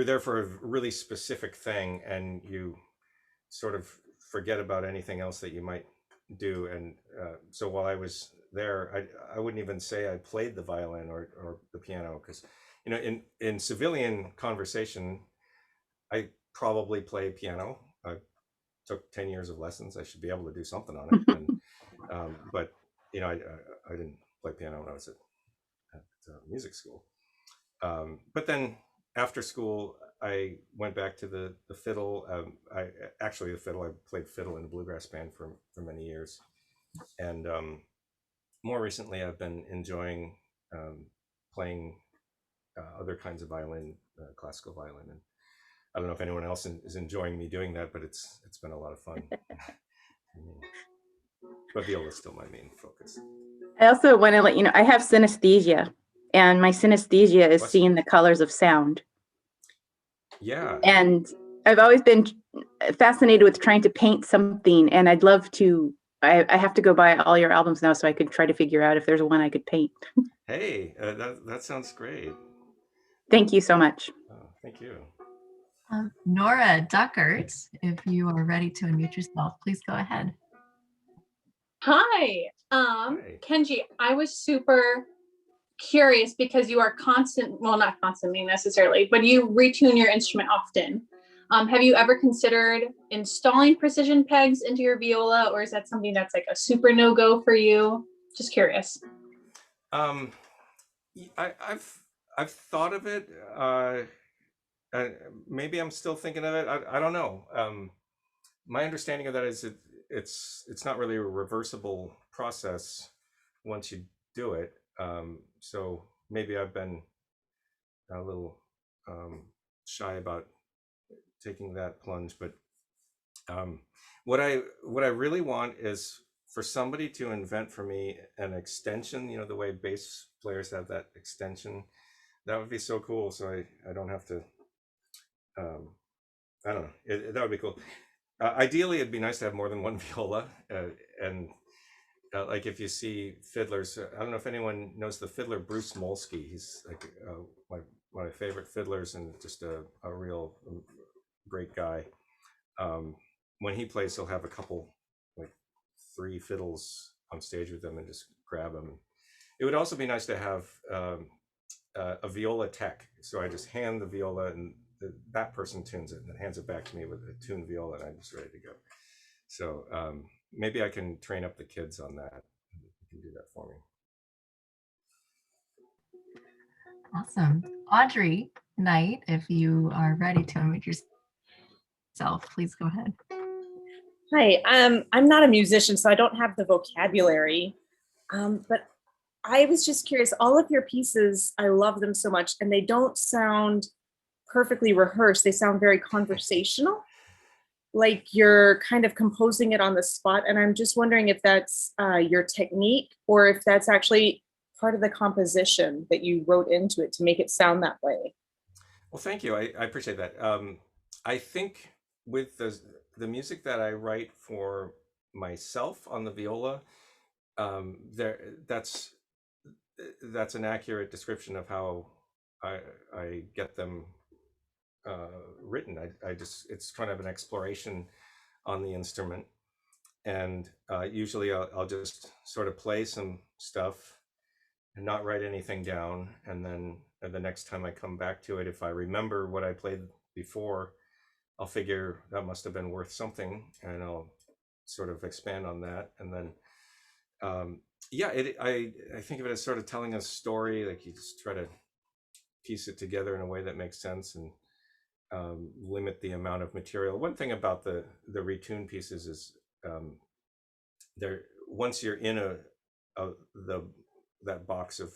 there for a really specific thing, and you sort of forget about anything else that you might do. And so while I was there, I wouldn't even say I played the violin or the piano, because in civilian conversation, I probably play piano. I took 10 years of lessons. I should be able to do something on it. And but I didn't play piano when I was at music school. But then after school, I went back to the fiddle. I played fiddle in a bluegrass band for many years, and more recently, I've been enjoying playing other kinds of violin, classical violin, and I don't know if anyone else is enjoying me doing that, but it's been a lot of fun. But viola is still my main focus. I also want to let you know, I have synesthesia, and my synesthesia is seeing the colors of sound. Yeah. And I've always been fascinated with trying to paint something, and I'd love to. I have to go buy all your albums now so I could try to figure out if there's one I could paint. Hey, that sounds great. Thank you so much. Oh, thank you. Nora Duckert, if you are ready to unmute yourself, please go ahead. Hi. Kenji, I was super curious because you are not constantly necessarily, but you retune your instrument often. Have you ever considered installing precision pegs into your viola, or is that something that's like a super no-go for you? Just curious. I've thought of it. Maybe I'm still thinking of it. I don't know. My understanding of that is it's not really a reversible process once you do it. So maybe I've been a little shy about taking that plunge, but what I really want is for somebody to invent for me an extension, the way bass players have that extension. That would be so cool. So I don't have to, I don't know, that would be cool. Ideally, it'd be nice to have more than one viola. And like if you see fiddlers, I don't know if anyone knows the fiddler Bruce Molsky. He's like one of my favorite fiddlers, and just a real great guy. When he plays, he'll have a couple, like 3 fiddles on stage with them and just grab them. It would also be nice to have a viola tech. So I just hand the viola, and that person tunes it and then hands it back to me with a tuned viola, and I'm just ready to go. So maybe I can train up the kids on that. You can do that for me. Awesome. Audrey Knight, if you are ready to unmute yourself, please go ahead. Hi, I'm not a musician, so I don't have the vocabulary, but I was just curious, all of your pieces, I love them so much, and they don't sound perfectly rehearsed. They sound very conversational, like you're kind of composing it on the spot. And I'm just wondering if that's your technique, or if that's actually part of the composition that you wrote into it to make it sound that way. Well, thank you. I appreciate that. I think with the music that I write for myself on the viola, that's an accurate description of how I get them written. It's kind of an exploration on the instrument, and usually I'll just sort of play some stuff and not write anything down, and then the next time I come back to it, if I remember what I played before, I'll figure that must have been worth something, and I'll sort of expand on that. And then I think of it as sort of telling a story. Like you just try to piece it together in a way that makes sense, and limit the amount of material. One thing about the retune pieces is once you're in that box of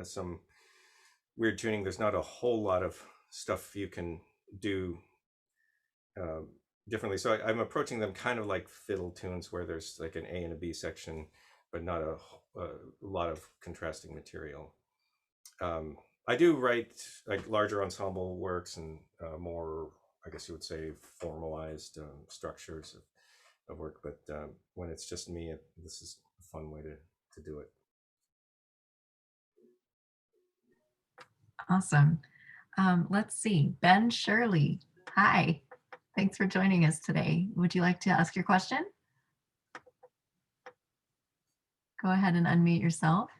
some weird tuning, there's not a whole lot of stuff you can do differently. So I'm approaching them kind of like fiddle tunes, where there's like an A and a B section, but not a lot of contrasting material. I do write like larger ensemble works and more, I guess you would say, formalized structures of work. But when it's just me, this is a fun way to do it. Awesome. Let's see. Ben Shirley. Hi. Thanks for joining us today. Would you like to ask your question? Go ahead and unmute yourself.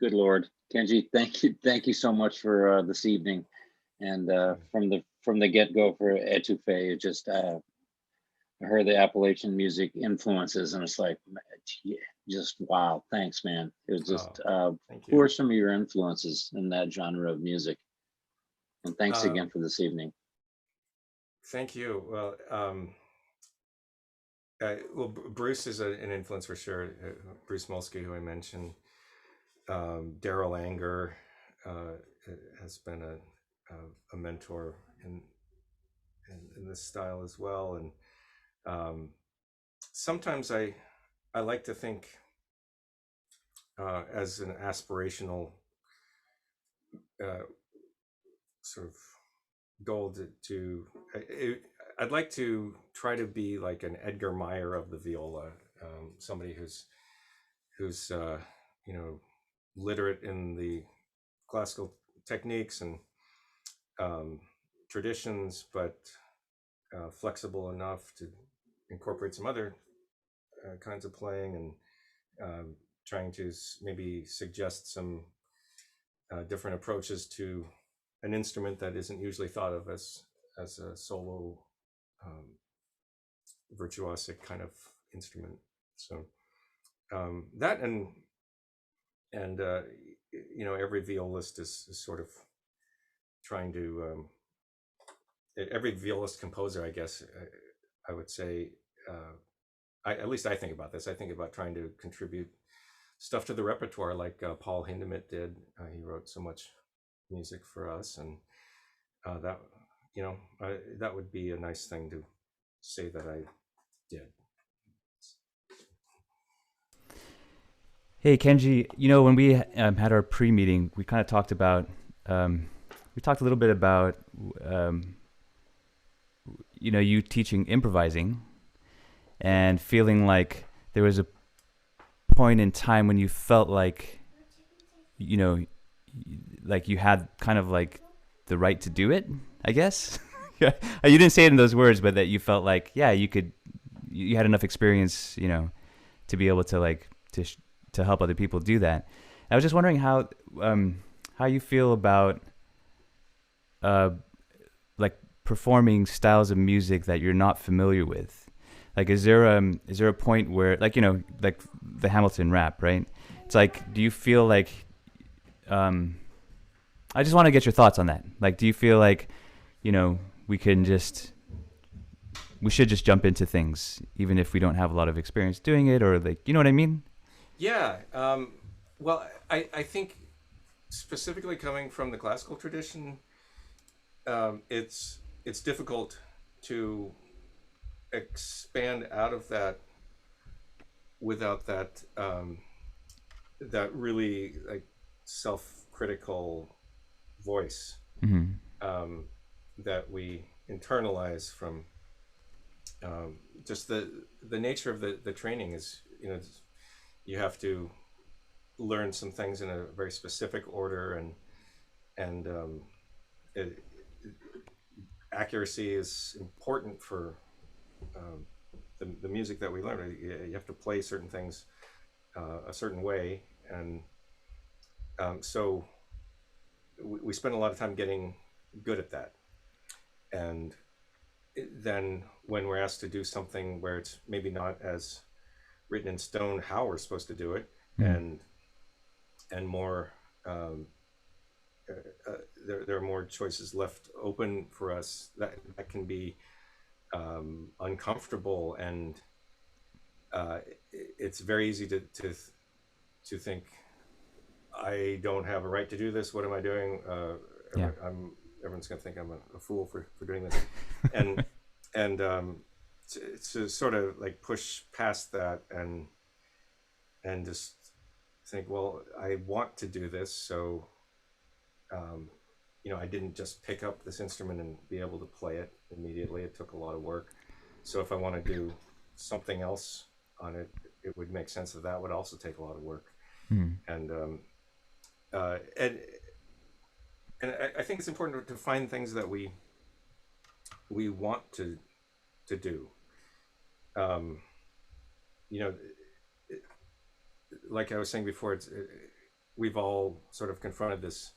Good Lord, Kenji, thank you so much for this evening, and from the get-go for Etouffee, it just I heard the Appalachian music influences, and it's like, yeah, just wow, thanks, man. It was just Thank who you. are some of your influences in that genre of music? And thanks again for this evening. Thank you. Well, Bruce is an influence for sure. Bruce Molsky, who I mentioned. Daryl Anger has been a mentor in this style as well. And sometimes I like to think as an aspirational sort of goal I'd like to try to be like an Edgar Meyer of the viola, somebody who's literate in the classical techniques and traditions, but flexible enough to incorporate some other kinds of playing, and trying to maybe suggest some different approaches to an instrument that isn't usually thought of as a solo virtuosic kind of instrument. So that and every violist is sort of trying to every violist composer, I guess I would say, at least I think about this. I think about trying to contribute stuff to the repertoire, like Paul Hindemith did. He wrote so much music for us, and that would be a nice thing to say that I did. Hey, Kenji, when we had our pre-meeting, we kind of talked about, we talked a little bit about, you teaching improvising and feeling like there was a point in time when you felt like, like you had kind of like the right to do it, I guess. You didn't say it in those words, but that you felt like, yeah, you had enough experience, to be able to like, to help other people do that. I was just wondering how you feel about like performing styles of music that you're not familiar with. Like, is there a point where, like, like the Hamilton rap, right? It's like, do you feel like, I just want to get your thoughts on that. Like, do you feel like, we should just jump into things, even if we don't have a lot of experience doing it, or like, you know what I mean? Yeah. Well, I think specifically coming from the classical tradition, it's difficult to expand out of that without that that really like self-critical voice that we internalize from just the nature of the training is, you have to learn some things in a very specific order, and accuracy is important for the music that we learn. You have to play certain things a certain way, and so we spend a lot of time getting good at that. And then when we're asked to do something where it's maybe not as written in stone how we're supposed to do it, and more there are more choices left open for us, that can be uncomfortable, and it's very easy to think, I don't have a right to do this. What am I doing? Everyone's going to think I'm a fool for doing this, and to sort of like push past that and just think, well, I want to do this, so you know, I didn't just pick up this instrument and be able to play it immediately. It took a lot of work. So if I want to do something else on it, it would make sense that would also take a lot of work. And I think it's important to find things that we want to do. You know, like I was saying before, we've all sort of confronted this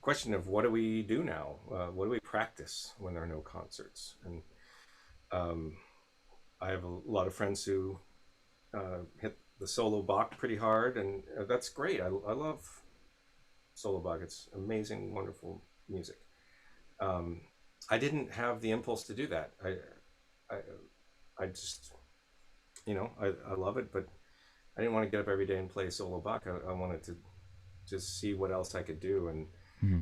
question of what do we do now? What do we practice when there are no concerts? And I have a lot of friends who hit the solo Bach pretty hard, and that's great. I love solo Bach. It's amazing, wonderful music. I didn't have the impulse to do that. I just, you know, I love it, but I didn't want to get up every day and play solo Bach. I wanted to just see what else I could do. And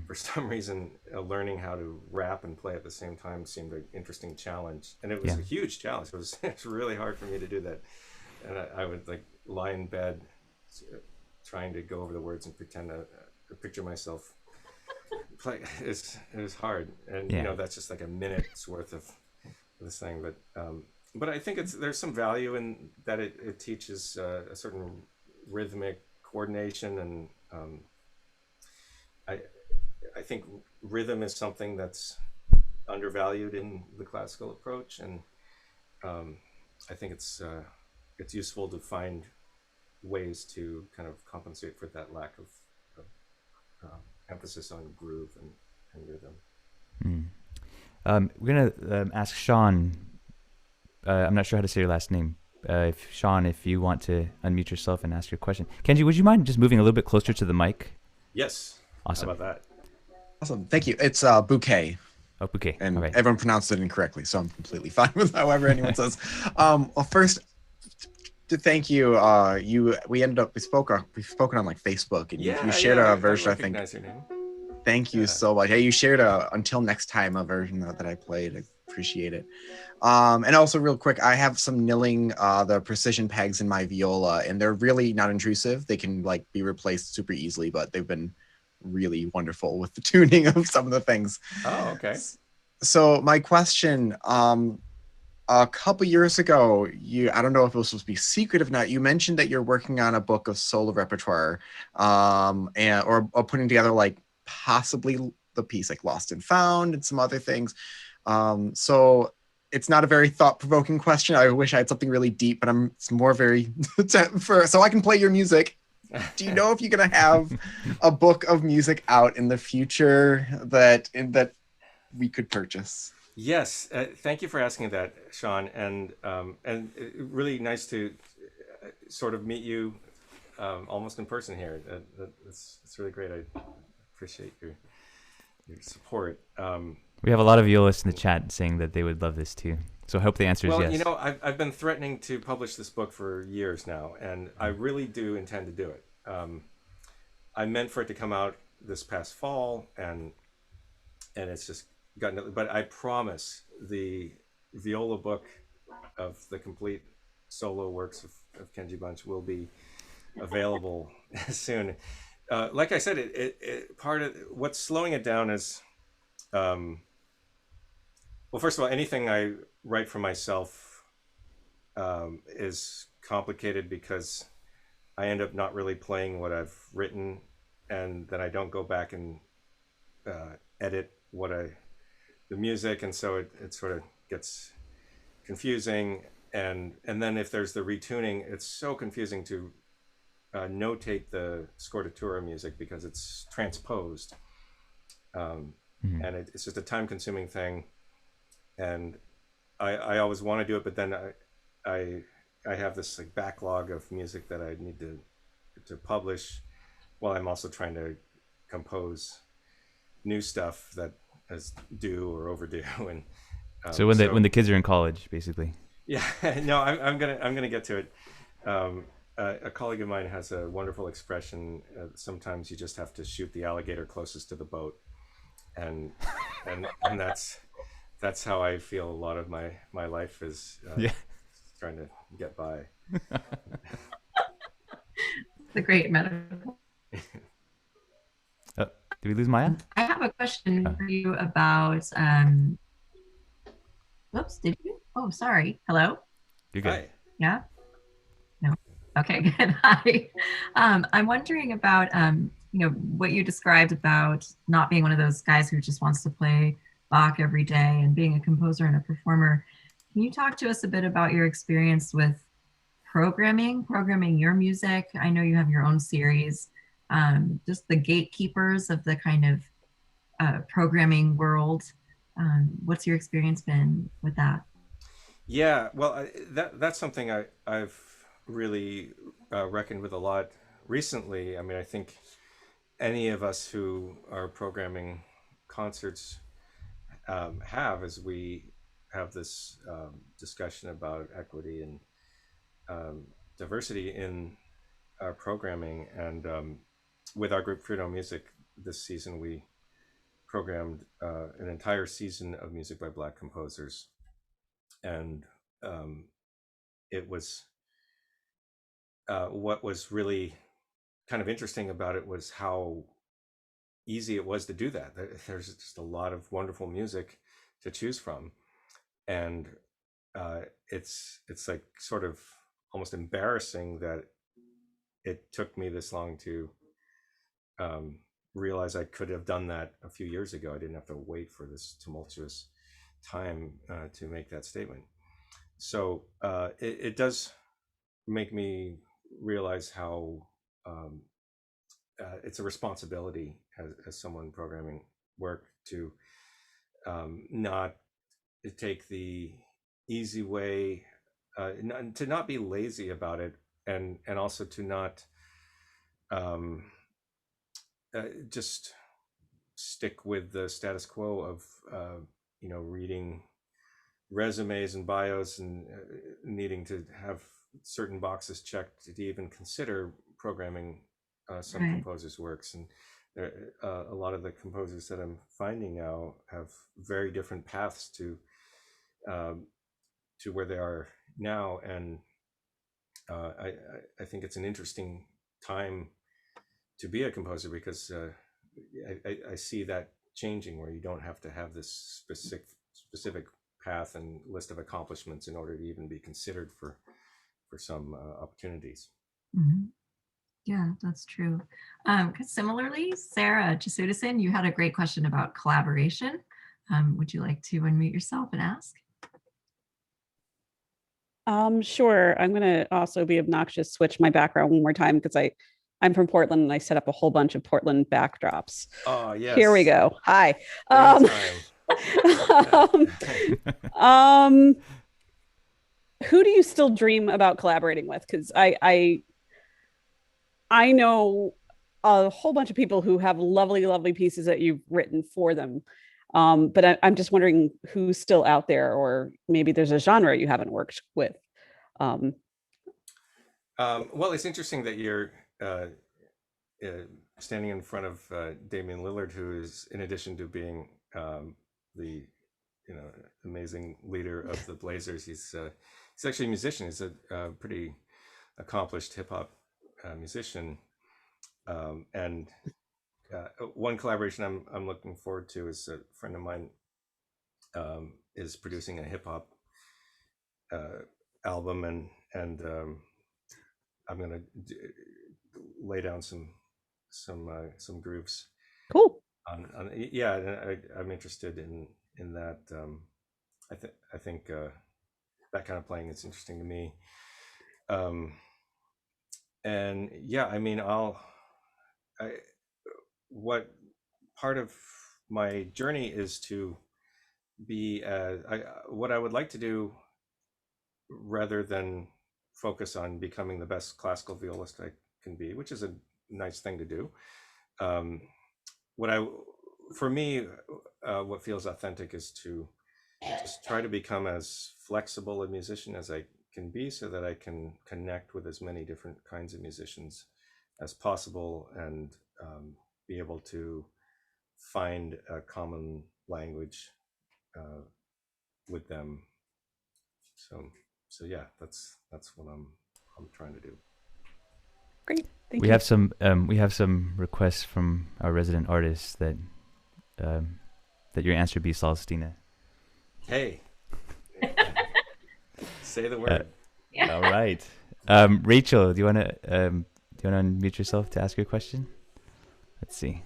for some reason, learning how to rap and play at the same time seemed an interesting challenge. And it was a huge challenge. It's really hard for me to do that. And I would like lie in bed trying to go over the words and pretend to picture myself play. It was hard. And, you know, that's just like a minute's worth of this thing. But I think there's some value in that. It teaches a certain rhythmic coordination, and I think rhythm is something that's undervalued in the classical approach, and I think it's useful to find ways to kind of compensate for that lack of emphasis on groove and rhythm. We're gonna ask Sean. I'm not sure how to say your last name. If you want to unmute yourself and ask your question. Kenji, would you mind just moving a little bit closer to the mic? Yes. Awesome. How about that? Awesome. Thank you. It's Bouquet. Oh, Bouquet. And all right. everyone pronounced it incorrectly, so I'm completely fine with however anyone says. Well, first, to thank you. We ended up we've spoken on like Facebook, and you shared a version. I think. Your name. Thank you so much. Hey, you shared Until Next Time, a version that I played. I appreciate it. And also real quick, I have some nilling the precision pegs in my viola, and they're really not intrusive. They can like be replaced super easily, but they've been really wonderful with the tuning of some of the things. Oh, okay. So my question, a couple years ago, I don't know if it was supposed to be secret or not, you mentioned that you're working on a book of solo repertoire, or putting together like possibly the piece like Lost and Found and some other things. So it's not a very thought-provoking question. I wish I had something really deep, but it's more very so I can play your music. Do you know if you're gonna have a book of music out in the future that we could purchase? Yes, thank you for asking that, Sean, and really nice to sort of meet you almost in person here. It's really great. I appreciate your support. We have a lot of violists in the chat saying that they would love this too. So I hope the answer is yes. Well, you know, I've been threatening to publish this book for years now, and I really do intend to do it. I meant for it to come out this past fall, and it's just gotten. But I promise the viola book of the complete solo works of Kenji Bunch will be available soon. Like I said, part of what's slowing it down is, well, first of all, anything I write for myself is complicated because I end up not really playing what I've written, and then I don't go back and edit the music, and so it sort of gets confusing. And then if there's the retuning, it's so confusing to notate the scordatura music because it's transposed, and it's just a time-consuming thing. And I always want to do it, but then I have this like backlog of music that I need to publish, while I'm also trying to compose new stuff that is due or overdue. And so when the kids are in college, basically. Yeah, no, I'm gonna get to it. A colleague of mine has a wonderful expression. Sometimes you just have to shoot the alligator closest to the boat, and that's how I feel a lot of my life is, Yeah. trying to get by. It's a great metaphor. Did we lose Maya? I have a question for you about, whoops, did you? Oh, sorry. Hello? You're good. Hi. Yeah? No? Okay, good. Hi. I'm wondering about, what you described about not being one of those guys who just wants to play Bach every day and being a composer and a performer. Can you talk to us a bit about your experience with programming your music? I know you have your own series. Just the gatekeepers of the kind of programming world. What's your experience been with that? Yeah, well, that's something I've really reckoned with a lot recently. I mean, I think any of us who are programming concerts have, as we have this discussion about equity and diversity in our programming. And with our group Freedom Music this season, we programmed an entire season of music by Black composers. And it was what was really kind of interesting about it was how easy it was to do that. There's just a lot of wonderful music to choose from, and it's like sort of almost embarrassing that it took me this long to realize I could have done that a few years ago. I didn't have to wait for this tumultuous time to make that statement. So it does make me realize how it's a responsibility as someone programming work to not take the easy way, to not be lazy about it, and also to not just stick with the status quo of reading resumes and bios and needing to have certain boxes checked to even consider programming some Right. composers' works. And a lot of the composers that I'm finding now have very different paths to where they are now, and I think it's an interesting time to be a composer because I see that changing, where you don't have to have this specific path and list of accomplishments in order to even be considered for some opportunities. Mm-hmm. Yeah, that's true. Similarly, Sarah Chasudison, you had a great question about collaboration. Would you like to unmute yourself and ask? Sure. I'm going to also be obnoxious, switch my background one more time because I'm from Portland and I set up a whole bunch of Portland backdrops. Oh, yes. Here we go. Hi. Who do you still dream about collaborating with? Because I know a whole bunch of people who have lovely, lovely pieces that you've written for them. But I'm just wondering who's still out there, or maybe there's a genre you haven't worked with. Well, it's interesting that you're standing in front of Damian Lillard, who is, in addition to being the amazing leader of the Blazers, he's actually a musician. He's a pretty accomplished hip hop musician, and one collaboration I'm looking forward to is a friend of mine is producing a hip hop album, and I'm gonna lay down some grooves. Cool. Yeah, I'm interested in that. I think that kind of playing is interesting to me. And yeah, I mean, what part of my journey is to be what I would like to do, rather than focus on becoming the best classical violist I can be, which is a nice thing to do. For me, what feels authentic is to just try to become as flexible a musician as I can be, so that I can connect with as many different kinds of musicians as possible, and be able to find a common language with them. So yeah, that's what I'm trying to do. Great. Thank We you. have some requests from our resident artists that your answer be Salastina. Hey, say the word. All right. Rachel, do you want to unmute yourself to ask your question? Let's see.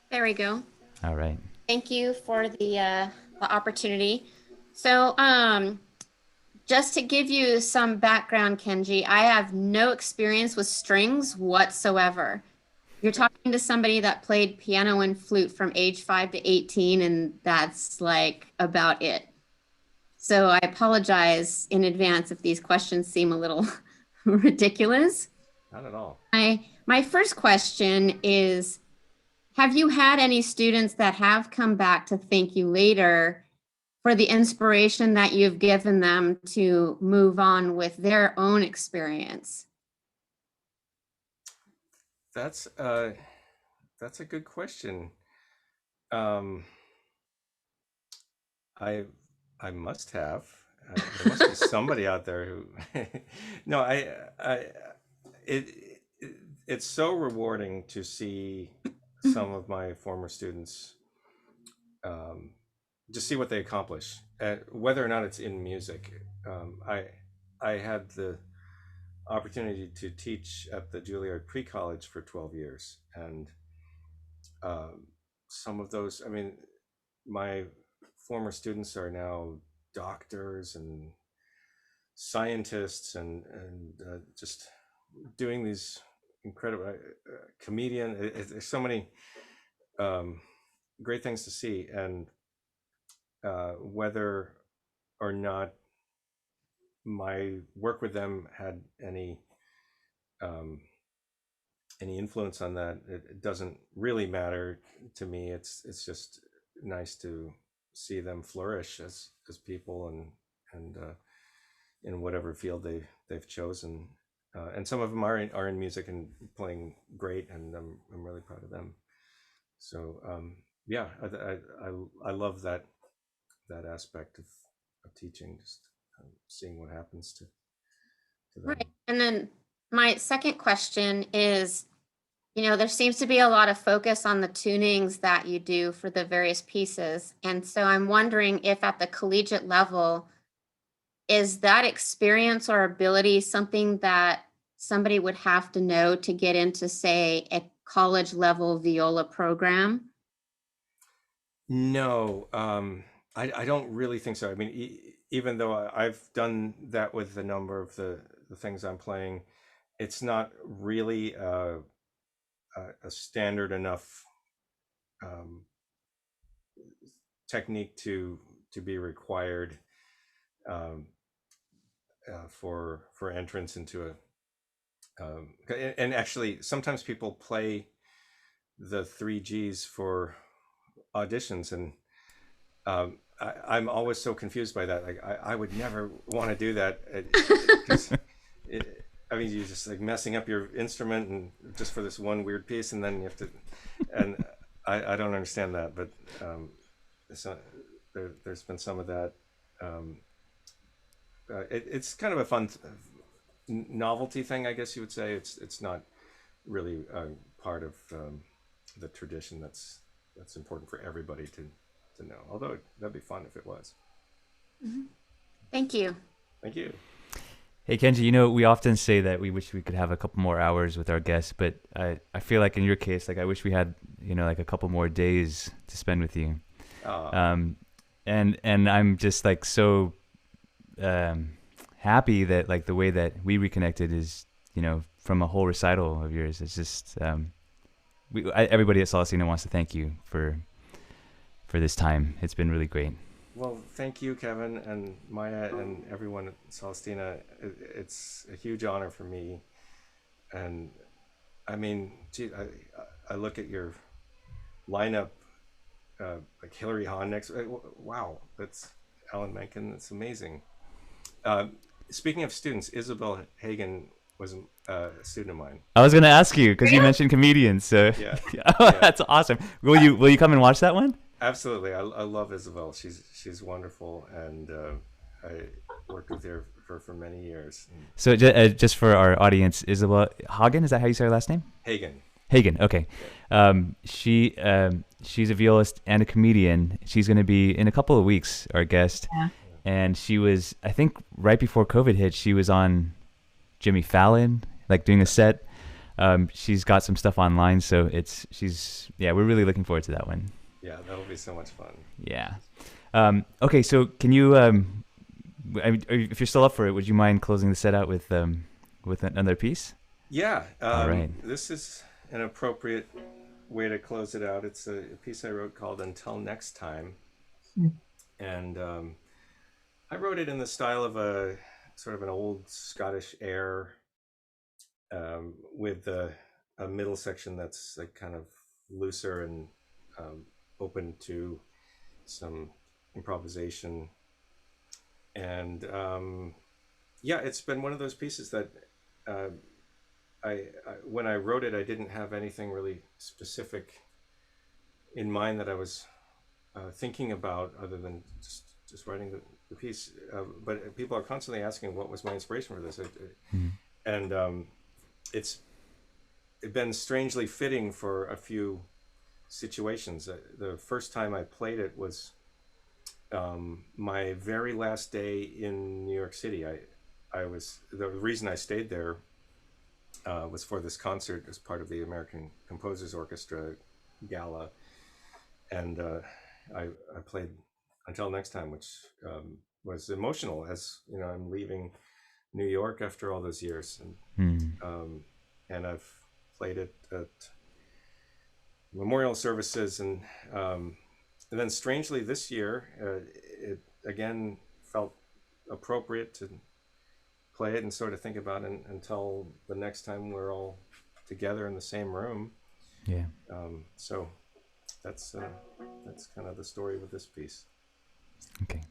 There we go. All right. Thank you for the opportunity. So, just to give you some background, Kenji, I have no experience with strings whatsoever. You're talking to somebody that played piano and flute from age 5 to 18, and that's like about it. So I apologize in advance if these questions seem a little ridiculous. Not at all. My first question is, have you had any students that have come back to thank you later for the inspiration that you've given them to move on with their own experience? That's a good question. I must have. There must be somebody out there who. No, it's so rewarding to see some of my former students, just see what they accomplish, whether or not it's in music. I had the opportunity to teach at the Juilliard Pre-College for 12 years, and some of those, I mean, my former students are now doctors and scientists and just doing these incredible comedian. There's so many great things to see, and whether or not my work with them had any influence on that, it doesn't really matter to me. It's just nice to see them flourish as people and in whatever field they've chosen. And some of them are in music and playing great, and I'm really proud of them. So yeah, I love that aspect of teaching, just seeing what happens to them. Right. And then my second question is, there seems to be a lot of focus on the tunings that you do for the various pieces. And so I'm wondering if at the collegiate level, is that experience or ability something that somebody would have to know to get into, say, a college level viola program? No, I don't really think so. I mean, even though I've done that with a number of the things I'm playing, it's not really a standard enough technique to be required for entrance into and actually sometimes people play the 3 Gs for auditions, and I'm always so confused by that. Like I would never want to do that. I mean, you're just like messing up your instrument and just for this one weird piece, and then you have to. And I don't understand that, but there's been some of that. It's kind of a fun novelty thing, I guess you would say. It's not really part of the tradition that's important for everybody to know. Although that'd be fun if it was. Mm-hmm. Thank you. Thank you. Hey, Kenji, we often say that we wish we could have a couple more hours with our guests, but I feel like in your case, like I wish we had, like a couple more days to spend with you. And I'm just like so happy that like the way that we reconnected is, from a whole recital of yours. It's just, everybody at Salastina wants to thank you for this time. It's been really great. Well, thank you, Kevin and Maya and everyone at Salastina. It's a huge honor for me. And I mean, gee, I look at your lineup, like Hilary Hahn next. Wow, that's Alan Menken. That's amazing. Speaking of students, Isabel Hagen was a student of mine. I was gonna ask you because you mentioned comedians. So Yeah. that's awesome. Will you come and watch that one? Absolutely. I love Isabel. She's wonderful, and I worked with her for many years. So just for our audience, Isabel Hagen, is that how you say her last name? Hagen. Hagen. Okay. She's a violist and a comedian. She's going to be in a couple of weeks our guest. Yeah. And she was, I think, right before COVID hit, she was on Jimmy Fallon, like doing a set. She's got some stuff online, so we're really looking forward to that one. Yeah, that'll be so much fun. Yeah. Okay, so can you, if you're still up for it, would you mind closing the set out with another piece? Yeah. All right. This is an appropriate way to close it out. It's a piece I wrote called Until Next Time. And I wrote it in the style of a sort of an old Scottish air with a middle section that's like kind of looser and open to some improvisation. And it's been one of those pieces that I when I wrote it, I didn't have anything really specific in mind that I was thinking about other than just writing the piece. But people are constantly asking what was my inspiration for this. And it's been strangely fitting for a few situations. The first time I played it was my very last day in New York City. The reason I stayed there was for this concert as part of the American Composers Orchestra gala, and I played Until Next Time, which was emotional, as you know, I'm leaving New York after all those years, and I've played it at memorial services, and then strangely this year, it again felt appropriate to play it and sort of think about it until the next time we're all together in the same room. Yeah. So that's kind of the story with this piece. Okay.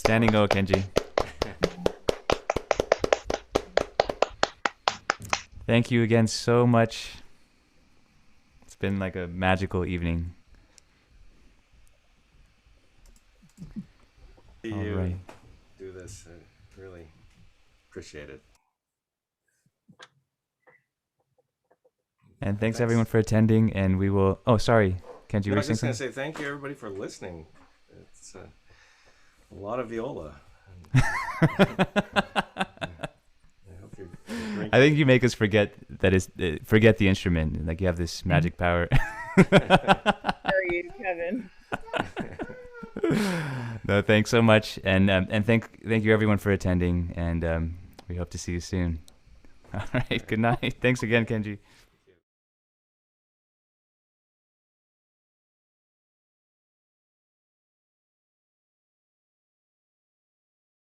Standing O, Kenji. Thank you again so much. It's been like a magical evening. You All right. do this. I really appreciate it. And thanks everyone for attending. And we will. Oh, sorry, Kenji. No, were I you was saying just going to something? say thank you, everybody, for listening. It's a lot of Viola. I think you make us forget that is forget the instrument. Like you have this magic power. Are you, Kevin? No, thanks so much, and thank you everyone for attending, and we hope to see you soon. All right, good night. Thanks again, Kenji.